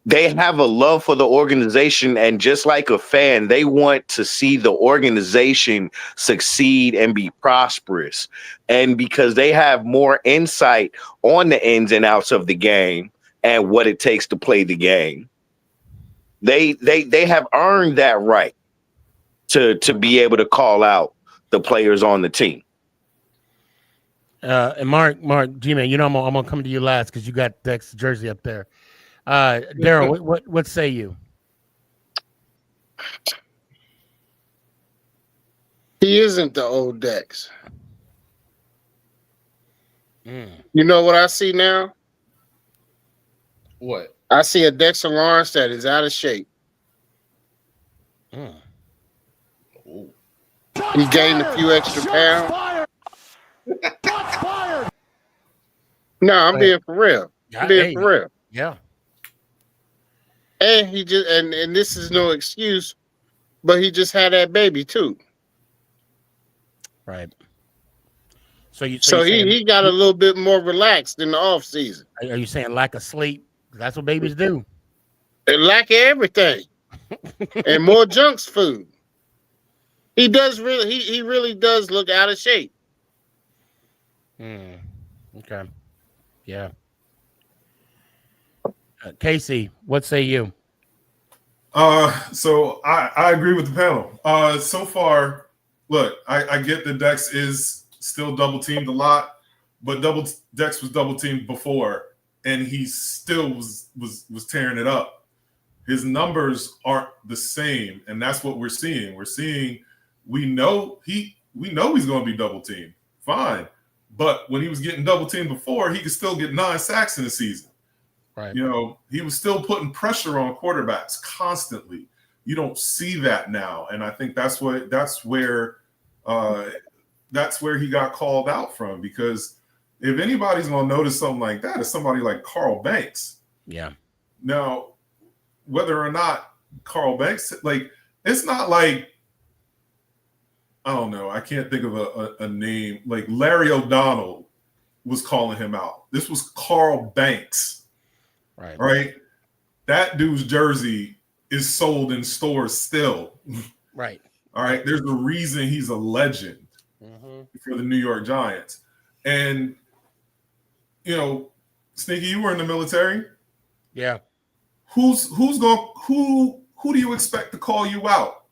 have a love for the organization, and just like a fan, they want to see the organization succeed and be prosperous. And because they have more insight on the ins and outs of the game and what it takes to play the game, they have earned that right to be able to call out the players on the team. And Mark, G-Man, I'm gonna come to you last because you got Dex's jersey up there. Daryl, what say you? He isn't the old Dex. You know what I see now? What? I see a Dexter Lawrence that is out of shape. He gained a few extra pounds. No, I'm being for real. I'm being for real. Yeah. And he just and this is no excuse, but he just had that baby too. Right. So he got a little bit more relaxed in the off season. Are you saying lack of sleep? That's what babies do. And lack of everything. And more junk food. He does really he really does look out of shape. Okay. Yeah. Casey, what say you? So I agree with the panel. So far, look, I get that Dex is still double teamed a lot, but Dex was double teamed before, and he still was tearing it up. His numbers aren't the same, and that's what we're seeing. We know he's going to be double teamed. Fine. But when he was getting double teamed before, he could still get 9 sacks in a season. Right. He was still putting pressure on quarterbacks constantly. You don't see that now, and I think that's where he got called out from. Because if anybody's going to notice something like that, it's somebody like Carl Banks. Yeah. Now, whether or not Carl Banks, it's not like, I don't know, I can't think of a name. Like Larry O'Donnell was calling him out. This was Carl Banks. Right. That dude's jersey is sold in stores still. Right. All right. There's a reason he's a legend for the New York Giants. And, Sneaky, you were in the military. Yeah. Who do you expect to call you out?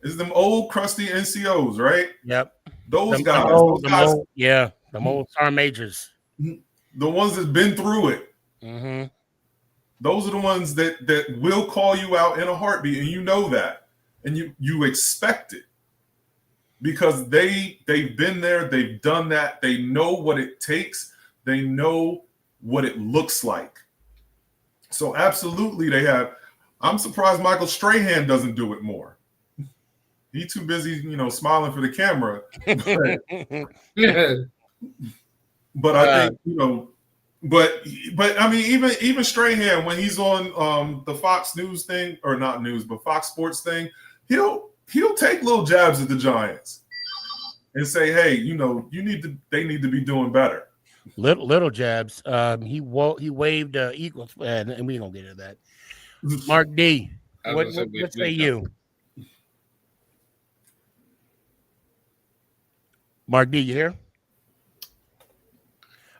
Is them old crusty NCOs, right? Yep. Those guys. The old sergeant majors. The ones that's been through it. Mm-hmm. Those are the ones that will call you out in a heartbeat, and you know that, and you expect it because they've been there, they've done that, they know what it takes, they know what it looks like. So absolutely, they have. I'm surprised Michael Strahan doesn't do it more. He too busy, smiling for the camera. But I think but I mean, even Strahan, when he's on the Fox News thing, or not news, but Fox Sports thing, he'll take little jabs at the Giants and say, hey, they need to be doing better. Little jabs. He waved equals, and we don't get into that. Mark D, what say you? Mark D, you here?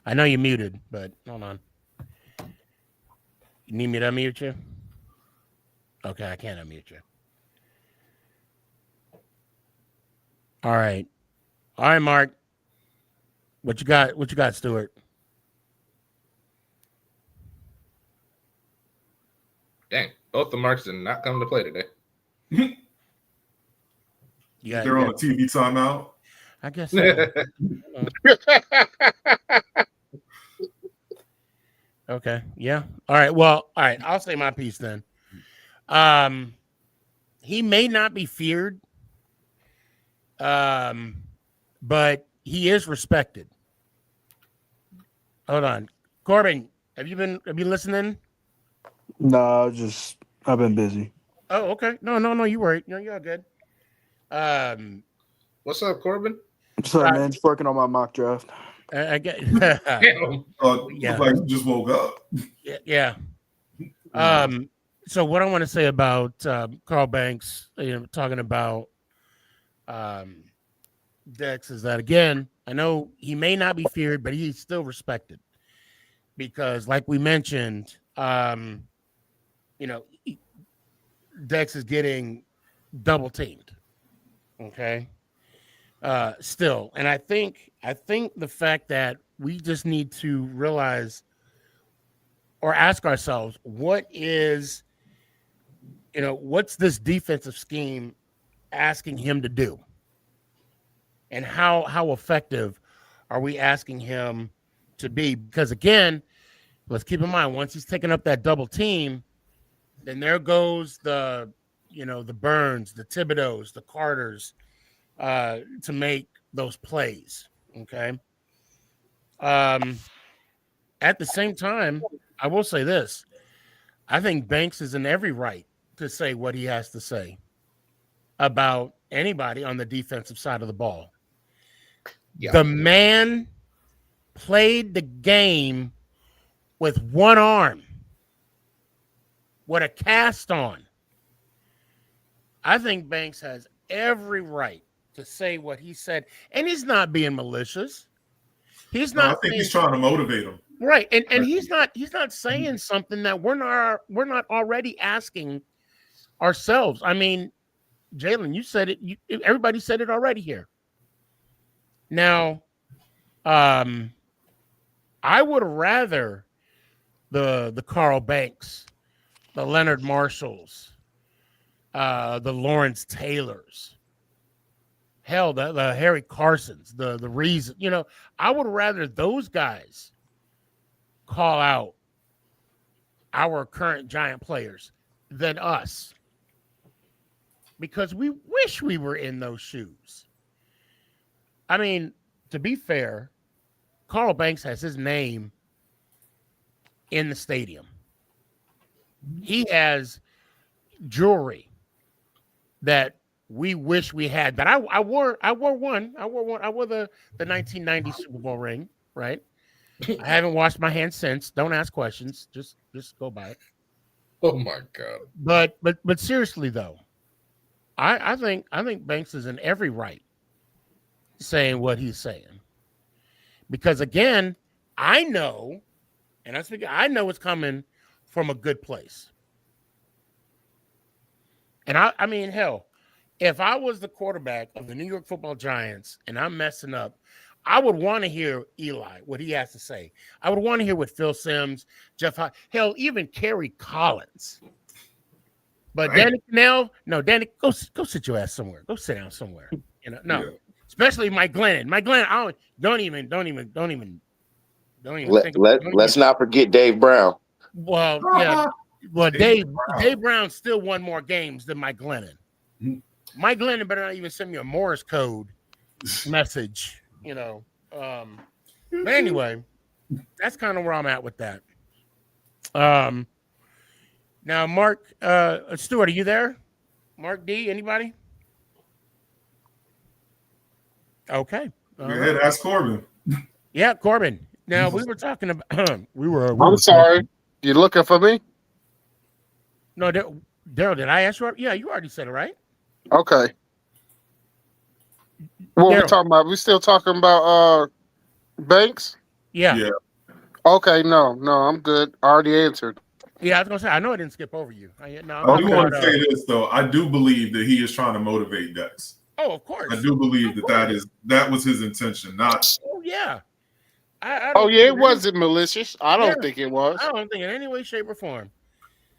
I know you're muted, but hold on. You need me to unmute you? Okay, I can't unmute you. All right, Mark. What you got? What you got, Stuart? Dang, both the Marks did not come to play today. They're on a TV timeout. I guess so. Okay. Yeah. All right. Well, all right. I'll say my piece then. He may not be feared, but he is respected. Hold on, Corbin. Have you been listening? No, I've been busy. Oh, okay. No. You worried? No, you're all good. What's up, Corbin? What's up, man? Just working on my mock draft. I get. Yeah. Like you just woke up. Yeah. So what I want to say about Carl Banks, talking about Dex, is that, again, I know he may not be feared, but he's still respected because, like we mentioned, Dex is getting double teamed. Okay. Still, and I think the fact that we just need to realize or ask ourselves, what's this defensive scheme asking him to do, and how effective are we asking him to be? Because again, let's keep in mind, once he's taken up that double team, then there goes the Burns, the Thibodeaux, the Carters, to make those plays. Okay. At the same time, I will say this. I think Banks is in every right to say what he has to say about anybody on the defensive side of the ball. Yeah. The man played the game with one arm, with a cast on. I think Banks has every right to say what he said, and he's not being malicious. He's not. I think he's trying to motivate him, right? And he's not saying something that we're not already asking ourselves. I mean, Jalen, you said it. Everybody said it already here. Now, I would rather the Carl Banks, the Leonard Marshalls, the Lawrence Taylors, hell, the Harry Carsons, the reason, I would rather those guys call out our current Giant players than us, because we wish we were in those shoes. I mean, to be fair, Carl Banks has his name in the stadium. He has jewelry that we wish we had. But I wore one. I wore the 1990 Super Bowl ring, right? I haven't washed my hands since. Don't ask questions. Just go by it. Oh my God. But seriously though, I think Banks is in every right saying what he's saying. Because again, I know it's coming from a good place. And I mean, hell, if I was the quarterback of the New York Football Giants and I'm messing up, I would want to hear Eli, what he has to say. I would want to hear what Phil Simms, Jeff, hell, even Kerry Collins. But right. Danny, go sit your ass somewhere. Go sit down somewhere. No. Yeah. Especially Mike Glennon. Mike Glennon, don't even. Let's not forget Dave Brown. Well, yeah. Well, Dave Brown still won more games than Mike Glennon. Mike Glennon better not even send me a Morse code message, you know. But anyway, that's kind of where I'm at with that. Now, Mark Stewart, are you there? Mark D, anybody? Okay. Go ahead, ask Corbin. Yeah, Corbin. Now we were talking about I'm sorry. You looking for me? No, Daryl, did I ask you? Yeah, you already said it, right? Okay. What we talking about? We still talking about Banks? Yeah. Okay, no, I'm good. I already answered. Yeah, I was gonna say I know I didn't skip over you. I do want to say this though. I do believe that he is trying to motivate Dex. Oh, of course. I do believe that was his intention, not. Oh yeah. It wasn't malicious. I don't think it was. I don't think in any way, shape, or form.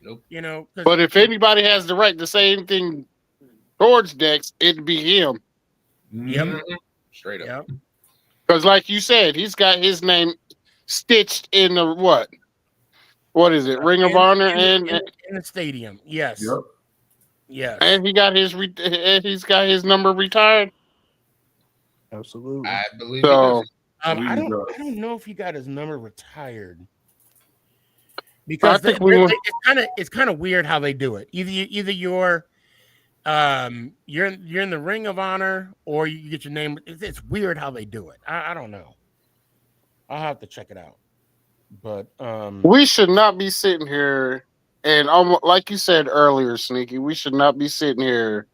Nope. You know, but if anybody has the right to say anything towards Dex, it'd be him. Yep. Straight up. Yep. Because, like you said, he's got his name stitched in the what? What is it? Ring of Honor in the stadium. Yes. Yep. Yes. And he got he's got his number retired. Absolutely. I believe so. I don't know if he got his number retired because it's kind of weird how they do it. Either you're in the Ring of Honor or you get your name. It's weird how they do it. I don't know. I'll have to check it out. But we should not be sitting here and like you said earlier, Sneaky. We should not be sitting here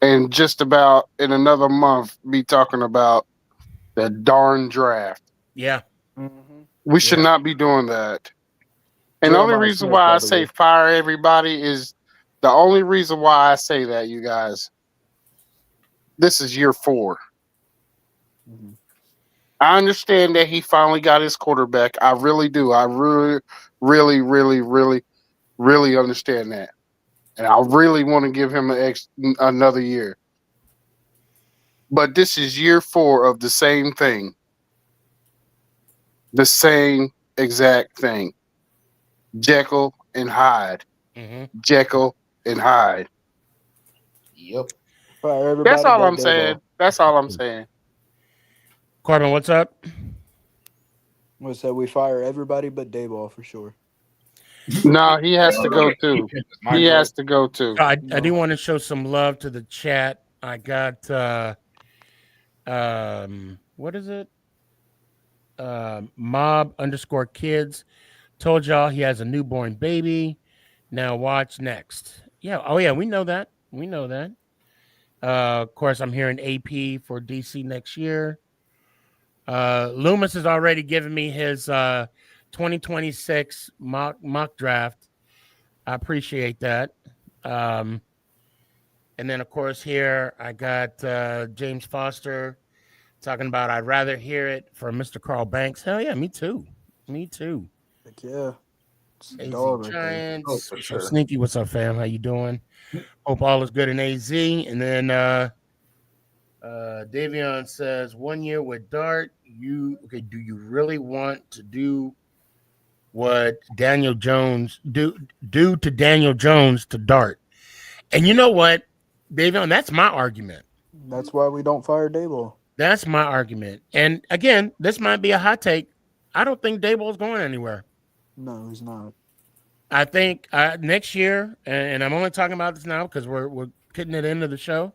and just about in another month be talking about that darn draft. Yeah. Mm-hmm. We should not be doing that. And the only reason why I say fire everybody is the only reason why I say that, you guys. This is year 4. Mm-hmm. I understand that he finally got his quarterback. I really do. I really, really, really, really, really understand that. And I really want to give him another year. But this is year 4 of the same thing. The same exact thing. Jekyll and Hyde. Mm-hmm. Jekyll and Hyde. Yep. That's all I'm saying. That's all I'm saying. Corbin, what's up? We said we fire everybody but Dayball for sure. No, he has to go too. He has to go too. I do want to show some love to the chat. I got what is it? Mob_kids told y'all he has a newborn baby. Now watch next. Yeah. Oh yeah, we know that. Of course, I'm hearing AP for DC next year. Loomis has already given me his 2026 mock draft. I appreciate that. And then, of course, here I got James Foster talking about I'd rather hear it from Mr. Carl Banks. Hell yeah, me too. Heck yeah. AZ Giants. For sure. Sneaky, what's up, fam? How you doing? Hope all is good in AZ. And then Davion says 1 year with Dart. Do you really want to do what Daniel Jones do to Daniel Jones to Dart? And you know what, Davion, that's my argument. That's why we don't fire Dayball. That's my argument. And again, this might be a hot take. I don't think Dayball's going anywhere. No, he's not. I think next year, and I'm only talking about this now because we're getting it into the show.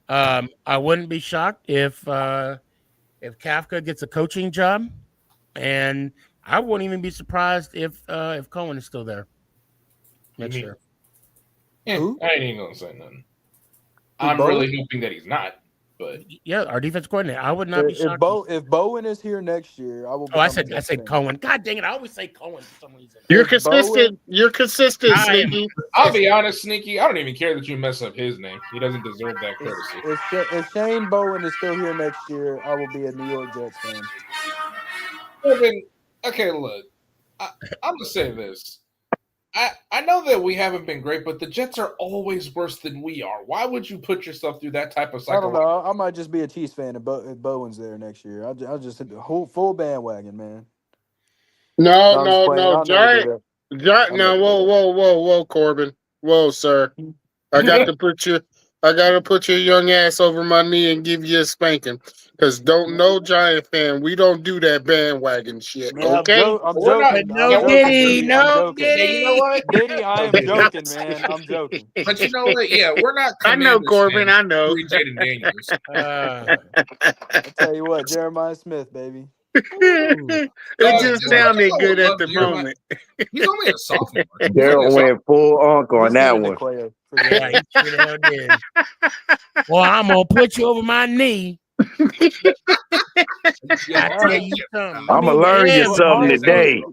I wouldn't be shocked if Kafka gets a coaching job, and I wouldn't even be surprised if Cohen is still there next year. Yeah, I ain't even gonna say nothing. I'm really hoping that he's not. But yeah, our defense coordinator. I would not be shocked. If Bowen is here next year, I will. Oh, I said Cohen. God dang it! I always say Cohen for some reason. You're consistent. You're consistent, Sneaky. I'll be honest, Sneaky. I don't even care that you mess up his name. He doesn't deserve that courtesy. If Shane Bowen is still here next year, I will be a New York Jets fan. Okay, look. I'm gonna say this. I know that we haven't been great, but the Jets are always worse than we are. Why would you put yourself through that type of cycle? I don't know. I might just be a Chiefs fan if Bowen's there next year. I'll just hit the full bandwagon, man. No, Giant. Now, whoa, Corbin. Whoa, sir. I got to put you I gotta put your young ass over my knee and give you a spanking. Cause don't know Giant fan, we don't do that bandwagon shit. Man, Okay? I'm We're not. joking. No I'm Yeah, we're not. joking, Diddy, Diddy. I'm no joking. Yeah, you know Diddy. what? Diddy, I am Okay. joking, man. I'm joking. But you know what? Yeah, we're not I know Commanders Corbin, fans. I know. Free Jaden Daniels. I tell you what, Jeremiah Smith, baby. It just Just because sounded I good at love the Jeremiah, moment. he's only a sophomore. He's only a Daryl sophomore. went full uncle on Just that needed to one. clear. Yeah, he sure the hell did. Well, I'm gonna put you over my knee. I tell you something. I'm gonna learn you Look, something honestly, today.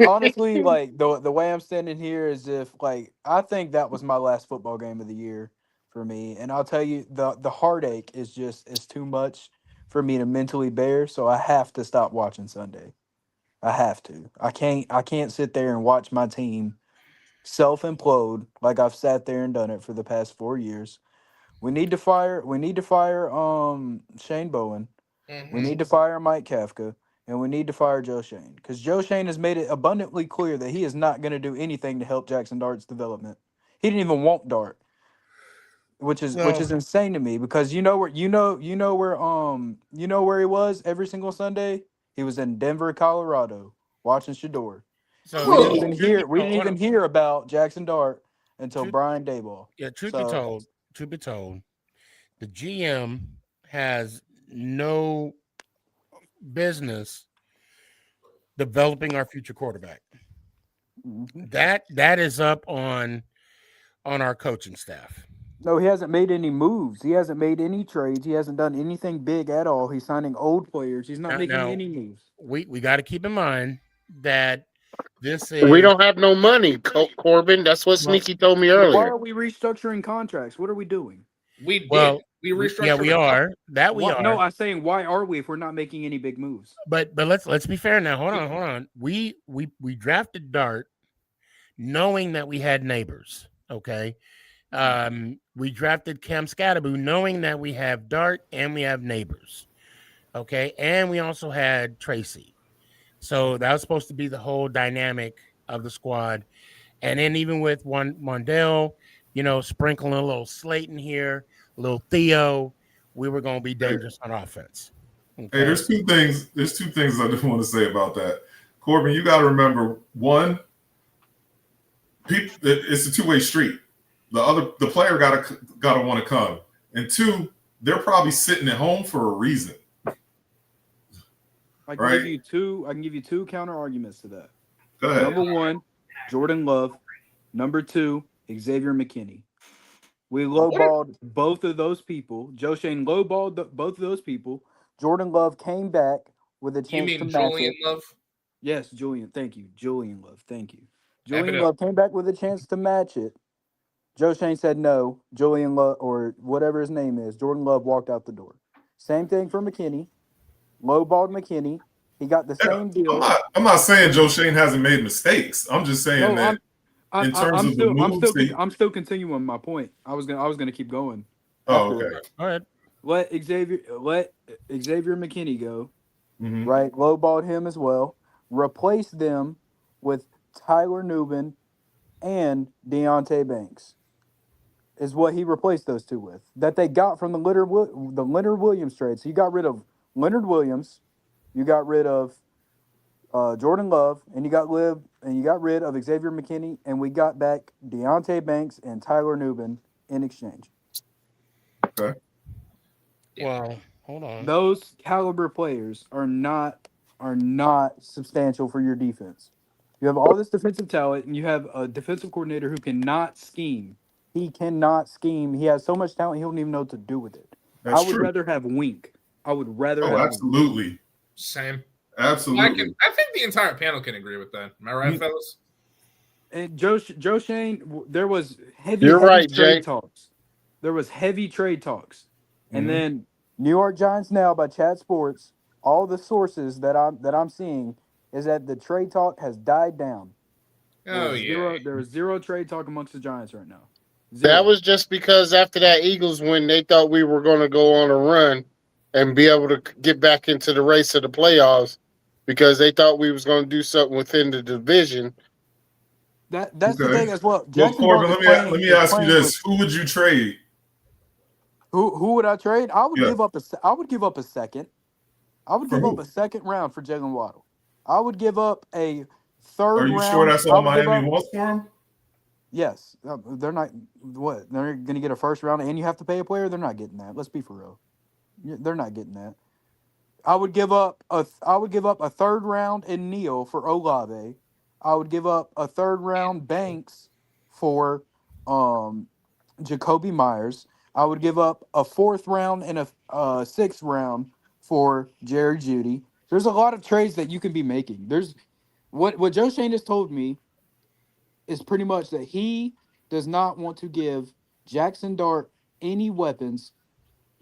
honestly, like the way I'm standing here is if like I think that was my last football game of the year for me, and I'll tell you the heartache is too much for me to mentally bear. So I have to stop watching Sunday. I have to. I can't sit there and watch my team self implode like I've sat there and done it for the past 4 years. We need to fire. We need to fire Shane Bowen. We need to fire Mike Kafka, and we need to fire Joe Shane because Joe Shane has made it abundantly clear that he is not going to do anything to help Jackson Dart's development. He didn't even want Dart, which is insane to me because you know where he was every single Sunday. He was in Denver, Colorado, watching Shador. So We didn't even hear about Jackson Dart until Brian Daboll. Yeah, truth be told, the GM has no business developing our future quarterback. That is up on our coaching staff. No, he hasn't made any moves. He hasn't made any trades. He hasn't done anything big at all. He's signing old players. He's not making any moves. We got to keep in mind that this is We don't have no money, Corbin. That's what Sneaky told me Why earlier. are we restructuring contracts? What are we doing? We did. Well, we restructured. yeah, we are. That we Why- are. No, I'm saying why are we if we're not making any big moves? But let's be fair now. Hold on. We drafted Dart knowing that we had neighbors. Okay. We drafted Cam Skattebo knowing that we have Dart and we have neighbors. Okay. And we also had Tracy. So that was supposed to be the whole dynamic of the squad. And then even with Mondale, sprinkling a little Slayton here, a little Theo, we were going to be dangerous on offense. Okay. Hey, there's two things I just want to say about that. Corbin, you got to remember, one, it's a two-way street. The player gotta want to come, and two, they're probably sitting at home for a reason. I can give you two counter arguments to that. Go ahead. Number one, Jordan Love. Number two, Xavier McKinney. We lowballed both of those people. Joe Shane lowballed both of those people. Jordan Love came back with a chance to match Julian it. Love? Yes, Julian. Thank you. Julian Love. Thank you. Julian Love came back with a chance to match it. Joe Shane said no. Julian Love, or whatever his name is, Jordan Love walked out the door. Same thing for McKinney. Lowballed McKinney. He got the same deal. I'm not saying Joe Shane hasn't made mistakes. I'm just saying that in terms of the moves, I'm still continuing my point. I was gonna keep going. Oh, okay. All right. Let Xavier McKinney go. Mm-hmm. Right, lowballed him as well. Replace them with Tyler Nubin and Deontay Banks. Is what he replaced those two with. That they got from the Leonard Williams trade. So you got rid of Leonard Williams, you got rid of Jordan Love, and you got rid of Xavier McKinney, and we got back Deontay Banks and Tyler Nubin in exchange. Okay. Well, hold on. Those caliber players are not substantial for your defense. You have all this defensive talent, and you have a defensive coordinator who cannot scheme. He cannot scheme. He has so much talent, he don't even know what to do with it. That's I would true. rather have Wink. I would rather have absolutely. Wink. Same. Absolutely. I think the entire panel can agree with that. Am I right, fellas? And Joe Shane, there was heavy trade talks. There was heavy trade talks. And then New York Giants Now by Chat Sports, all the sources that I'm seeing is that the trade talk has died down. There is zero trade talk amongst the Giants right now. Zero. That was just because after that Eagles win, they thought we were going to go on a run and be able to get back into the race of the playoffs because they thought we was going to do something within the division. That's the thing as well. Well, Corbin, let me ask you this: who would you trade Who would I trade? I would Yeah. give up a second. I would give up who? a second round for Jalen Waddle. I would give up a third Are you round. sure that's I all would give Miami up- wants for him? Yes, they're not. What they're going to get a first round, and you have to pay a player. They're not getting that. Let's be for real. They're not getting that. I would give up a third round in Neal for Olave. I would give up a third round Banks for Jacoby Myers. I would give up a fourth round and a sixth round for Jerry Jeudy. There's a lot of trades that you can be making. There's what Joe Shane has told me is pretty much that he does not want to give Jackson Dart any weapons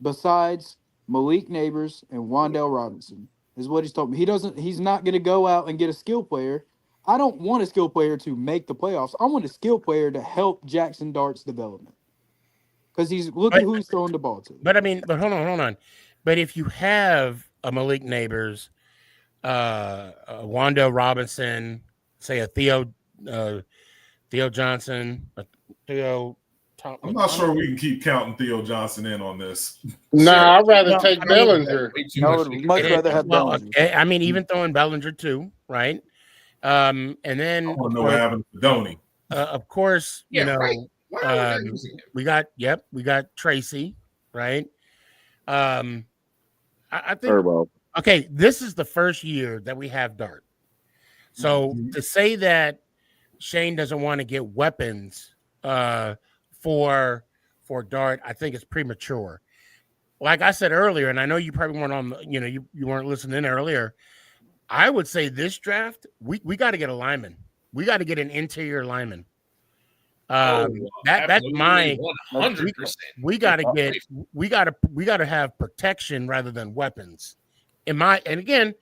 besides Malik Neighbors and Wandale Robinson, is what he's told me. He's not going to go out and get a skill player. I don't want a skill player to make the playoffs. I want a skill player to help Jackson Dart's development. Because look at who he's throwing the ball to. But hold on. But if you have a Malik Neighbors, a Wandale Robinson, say a Theo Johnson, a Theo. I'm not sure we can keep counting Theo Johnson in on this. Nah, I'd rather take Bellinger. I would much rather have Bellinger. I mean, even throwing Bellinger too, right? And then I want to know what happened to Donnie. Of course, Yeah, right. Why are we using him? we got Tracy, right? I think okay, this is the first year that we have Dart. So to say that Shane doesn't want to get weapons for Dart, I think it's premature. Like I said earlier, and I know you probably weren't on, you weren't listening earlier. I would say this draft, we got to get a lineman. We got to get an interior lineman. That's my 100%. We got to have protection rather than weapons. In my opinion,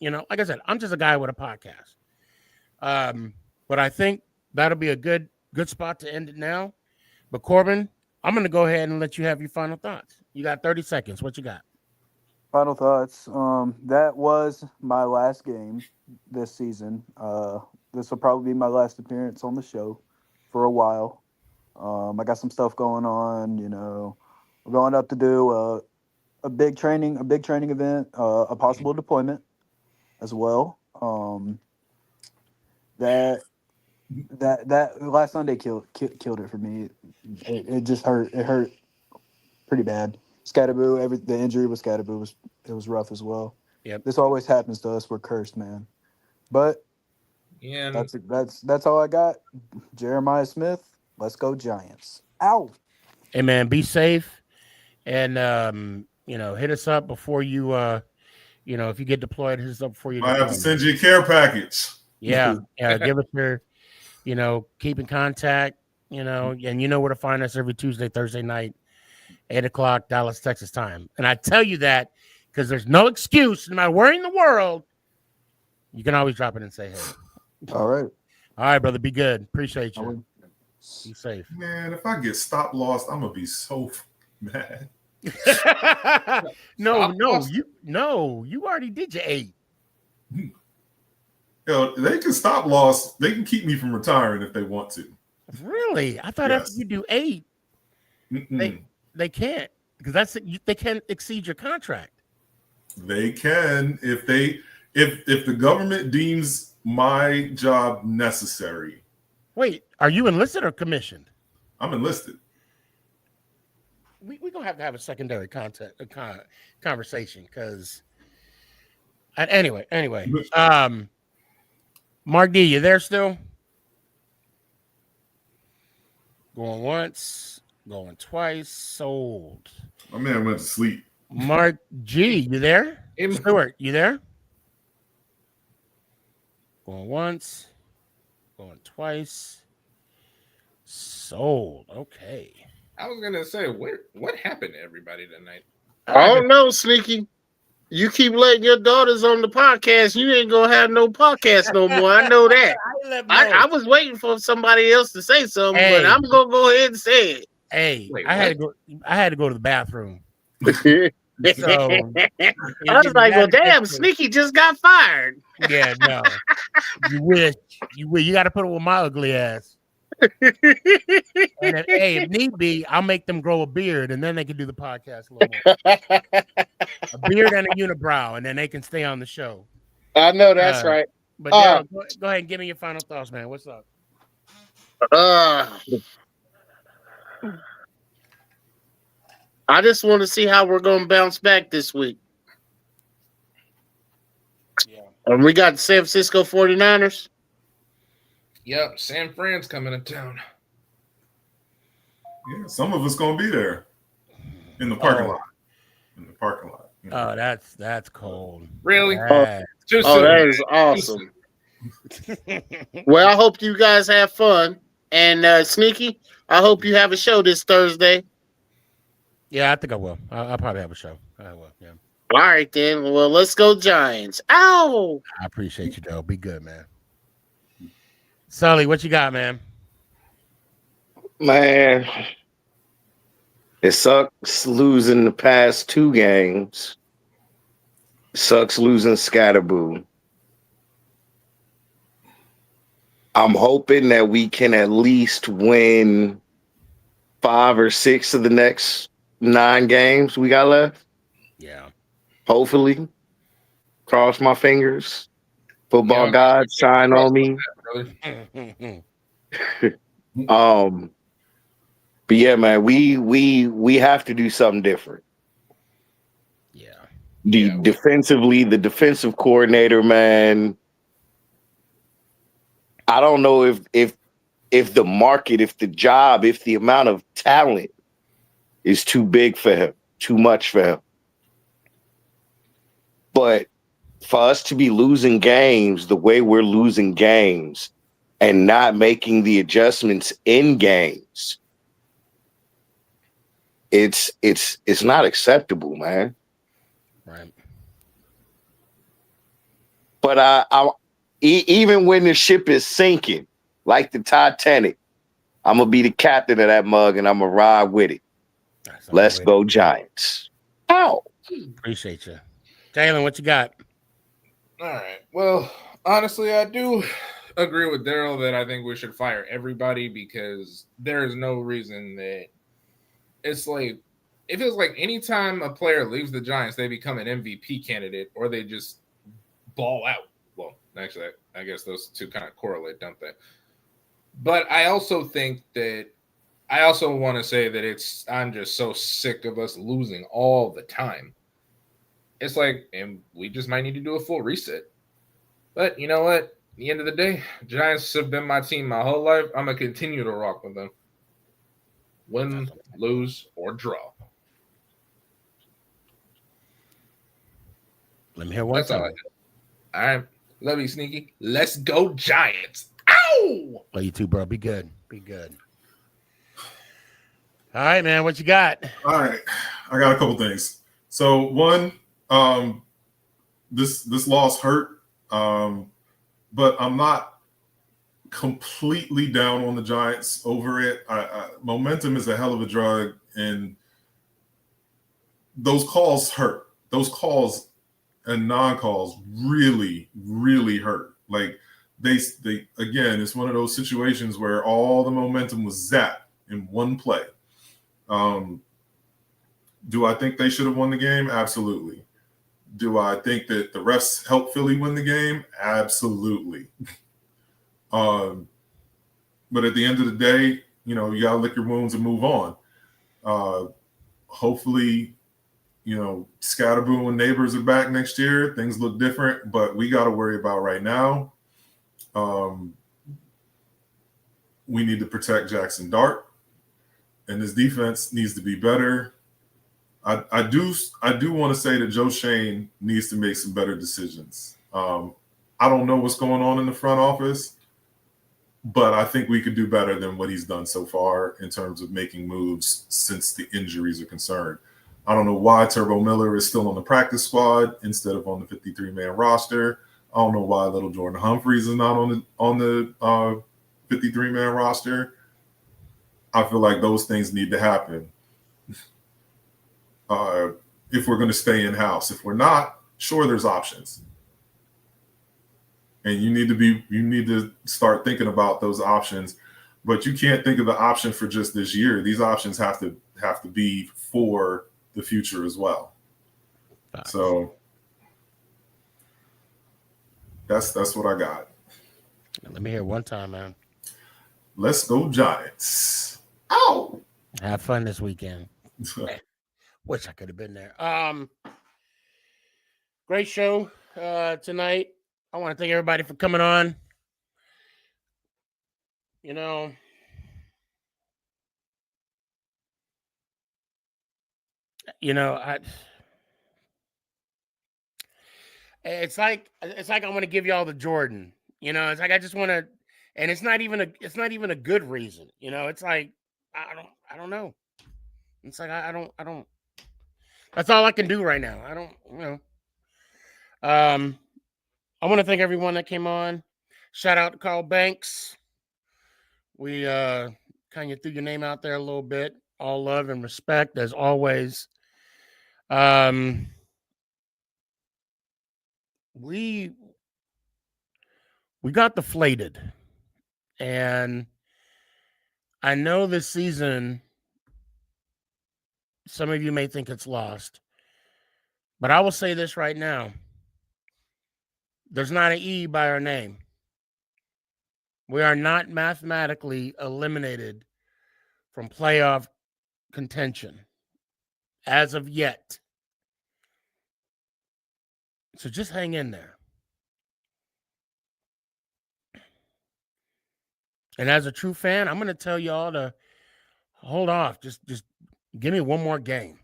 like I said, I'm just a guy with a podcast. But I think that'll be a good spot to end it now. But Corbin, I'm going to go ahead and let you have your final thoughts. You got 30 seconds. What you got? Final thoughts. That was my last game this season. This will probably be my last appearance on the show for a while. I got some stuff going on. We're going up to do a big training event, a possible deployment as well. That last Sunday killed it for me. It just hurt. It hurt pretty bad. Skattebo, the injury with Skattebo was rough as well. Yep. This always happens to us. We're cursed, man. But Yeah, that's all I got. Jeremiah Smith, let's go Giants. Ow. Hey man, be safe, and hit us up before you if you get deployed, hit us up before you. I have to send you a care package. Yeah, give us your, keep in contact, and you know where to find us every Tuesday, Thursday night, 8:00 Dallas, Texas time. And I tell you that because there's no excuse, no matter where in the world, you can always drop it and say hey. All right, brother, be good. Appreciate you. Be safe. Man, if I get stop lost, I'm gonna be so mad. No, you already did your 8. They can stop loss. They can keep me from retiring if they want to. Really? I thought after you do 8, they can't, because they can't exceed your contract. They can if the government deems my job necessary. Wait, are you enlisted or commissioned? I'm enlisted. We're gonna have to have a secondary conversation because anyway. Mark D, you there still? Going once, going twice, sold. My man went to sleep. Mark G, you there? Stewart, you there? Going once, going twice, sold. Okay. I was gonna say, what happened to everybody tonight? I don't know, Sneaky. You keep letting your daughters on the podcast, you ain't gonna have no podcast no more. I know that. I was waiting for somebody else to say something, but I'm gonna go ahead and say it. Hey, I had to go to the bathroom. So, I was like, well, damn, Sneaky just got fired. Yeah, no. You wish. You got to put it with my ugly ass. And if need be, I'll make them grow a beard, and then they can do the podcast a little more. A beard and a unibrow, and then they can stay on the show. I know that's right. But Daryl, go ahead and give me your final thoughts, man. What's up? I just want to see how we're going to bounce back this week. Yeah. And we got the San Francisco 49ers. Yep, San Fran's coming to town. Yeah, some of us gonna be there in the parking lot. In the parking lot. You know. Oh, that's cold. Really? That is awesome. Well, I hope you guys have fun. And Sneaky, I hope you have a show this Thursday. Yeah, I think I will. I'll probably have a show. I will, yeah. All right, then. Well, let's go Giants. Ow! I appreciate you, Joe. Be good, man. Sully, what you got, man? Man, it sucks losing the past 2 games. Sucks losing Skattebo. I'm hoping that we can at least win 5 or 6 of the next 9 games we got left. Yeah. Hopefully. Cross my fingers. Football God, shine on me. But yeah, man, we have to do something different. Yeah. Defensively, the defensive coordinator, man. I don't know if the market, if the job, if the amount of talent is too big for him, too much for him. But for us to be losing games the way we're losing games and not making the adjustments in games, it's not acceptable, man. Right. But even when the ship is sinking, like the Titanic, I'm gonna be the captain of that mug and I'm gonna ride with it. Let's go Giants. Ow. Appreciate you. Jalen, what you got? All right. Well, honestly, I do agree with Daryl that I think we should fire everybody because there is no reason that it's like it feels like anytime a player leaves the Giants, they become an MVP candidate or they just ball out. Well, actually, I guess those two kind of correlate, don't they? But I also think that I also want to say that I'm just so sick of us losing all the time. It's like, and we just might need to do a full reset. But you know what? At the end of the day, Giants have been my team my whole life. I'm going to continue to rock with them. Win, lose, or draw. Let me hear one. That's all I got. All right. Love you, Sneaky. Let's go, Giants. Ow! Love you too, bro. Be good. Be good. All right, man. What you got? All right. I got a couple things. So one, this loss hurt, but I'm not completely down on the Giants over it. Momentum is a hell of a drug, and those calls hurt. Those calls and non-calls really, really hurt. Like they again, it's one of those situations where all the momentum was zapped in one play. Do I think they should have won the game? Absolutely. Do I think that the refs helped Philly win the game? Absolutely. But at the end of the day, you know, you got to lick your wounds and move on. Hopefully, you know, Skattebo and Neighbors are back next year. Things look different, but we got to worry about right now. We need to protect Jackson Dart, and his defense needs to be better. I do want to say that Joe Shane needs to make some better decisions. I don't know what's going on in the front office, but I think we could do better than what he's done so far in terms of making moves since the injuries are concerned. I don't know why Turbo Miller is still on the practice squad instead of on the 53-man roster. I don't know why little Jordan Humphreys is not on the 53-man roster. I feel like those things need to happen. If we're going to stay in-house. If we're not, sure, there's options. And you need to start thinking about those options. But you can't think of the option for just this year. These options have to be for the future as well. So that's what I got. Let me hear one time, man. Let's go Giants. Oh, have fun this weekend. Wish I could have been there. Great show tonight. I want to thank everybody for coming on. You know, it's like I want to give y'all the Jordan. You know, it's like I just want to, and it's not even a good reason. You know, it's like I don't know. It's like I don't. That's all I can do right now. I don't, you know. I want to thank everyone that came on. Shout out to Carl Banks. We kind of threw your name out there a little bit. All love and respect as always. We got deflated, and I know this season some of you may think it's lost, but I will say this right now. There's not an E by our name. We are not mathematically eliminated from playoff contention as of yet. So just hang in there. And as a true fan, I'm going to tell y'all to hold off. Just give me one more game.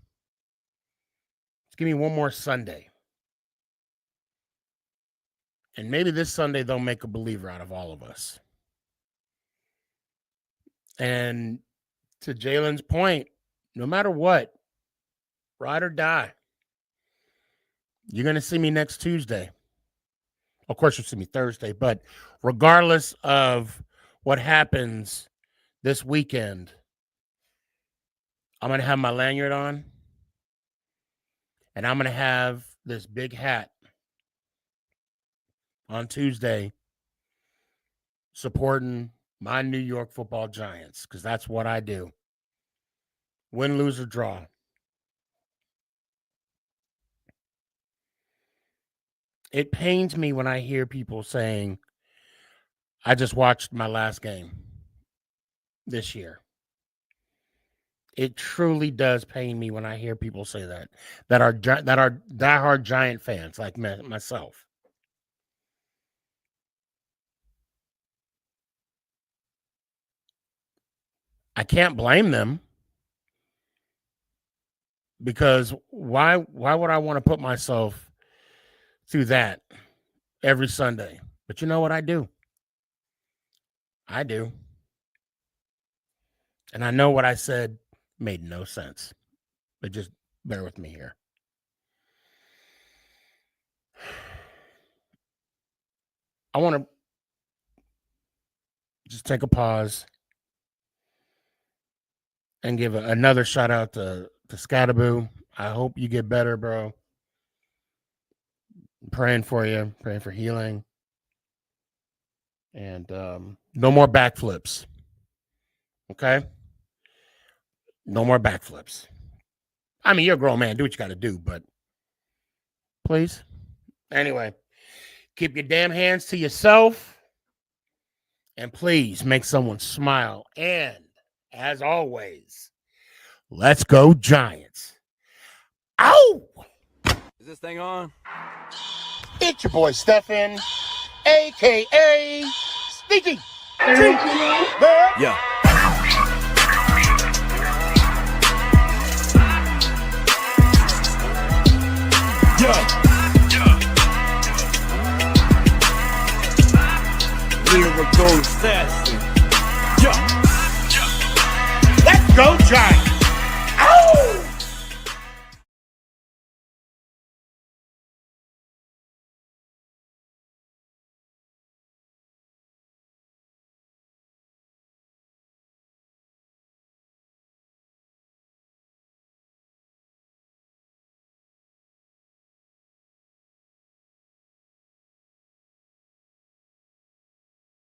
Just give me one more Sunday. And maybe this Sunday they'll make a believer out of all of us. And to Jalen's point, no matter what, ride or die, you're going to see me next Tuesday. Of course, you'll see me Thursday, but regardless of what happens this weekend, I'm going to have my lanyard on, and I'm going to have this big hat on Tuesday supporting my New York Football Giants, because that's what I do. Win, lose, or draw. It pains me when I hear people saying, I just watched my last game this year. It truly does pain me when I hear people say that are diehard Giant fans like myself. I can't blame them, because why would I want to put myself through that every Sunday? But you know what I do? I do. And I know what I said made no sense. But just bear with me here. I want to just take a pause and give another shout out to Skattebo. I hope you get better, bro. I'm praying for you, praying for healing. And no more backflips. Okay? No more backflips. I mean, you're a grown man. Do what you got to do, but please. Anyway, keep your damn hands to yourself. And please make someone smile. And as always, let's go Giants. Ow! Is this thing on? It's your boy Stefan, a.k.a. SneakyG. Yeah. Lyrical assassin. Let's go Giants.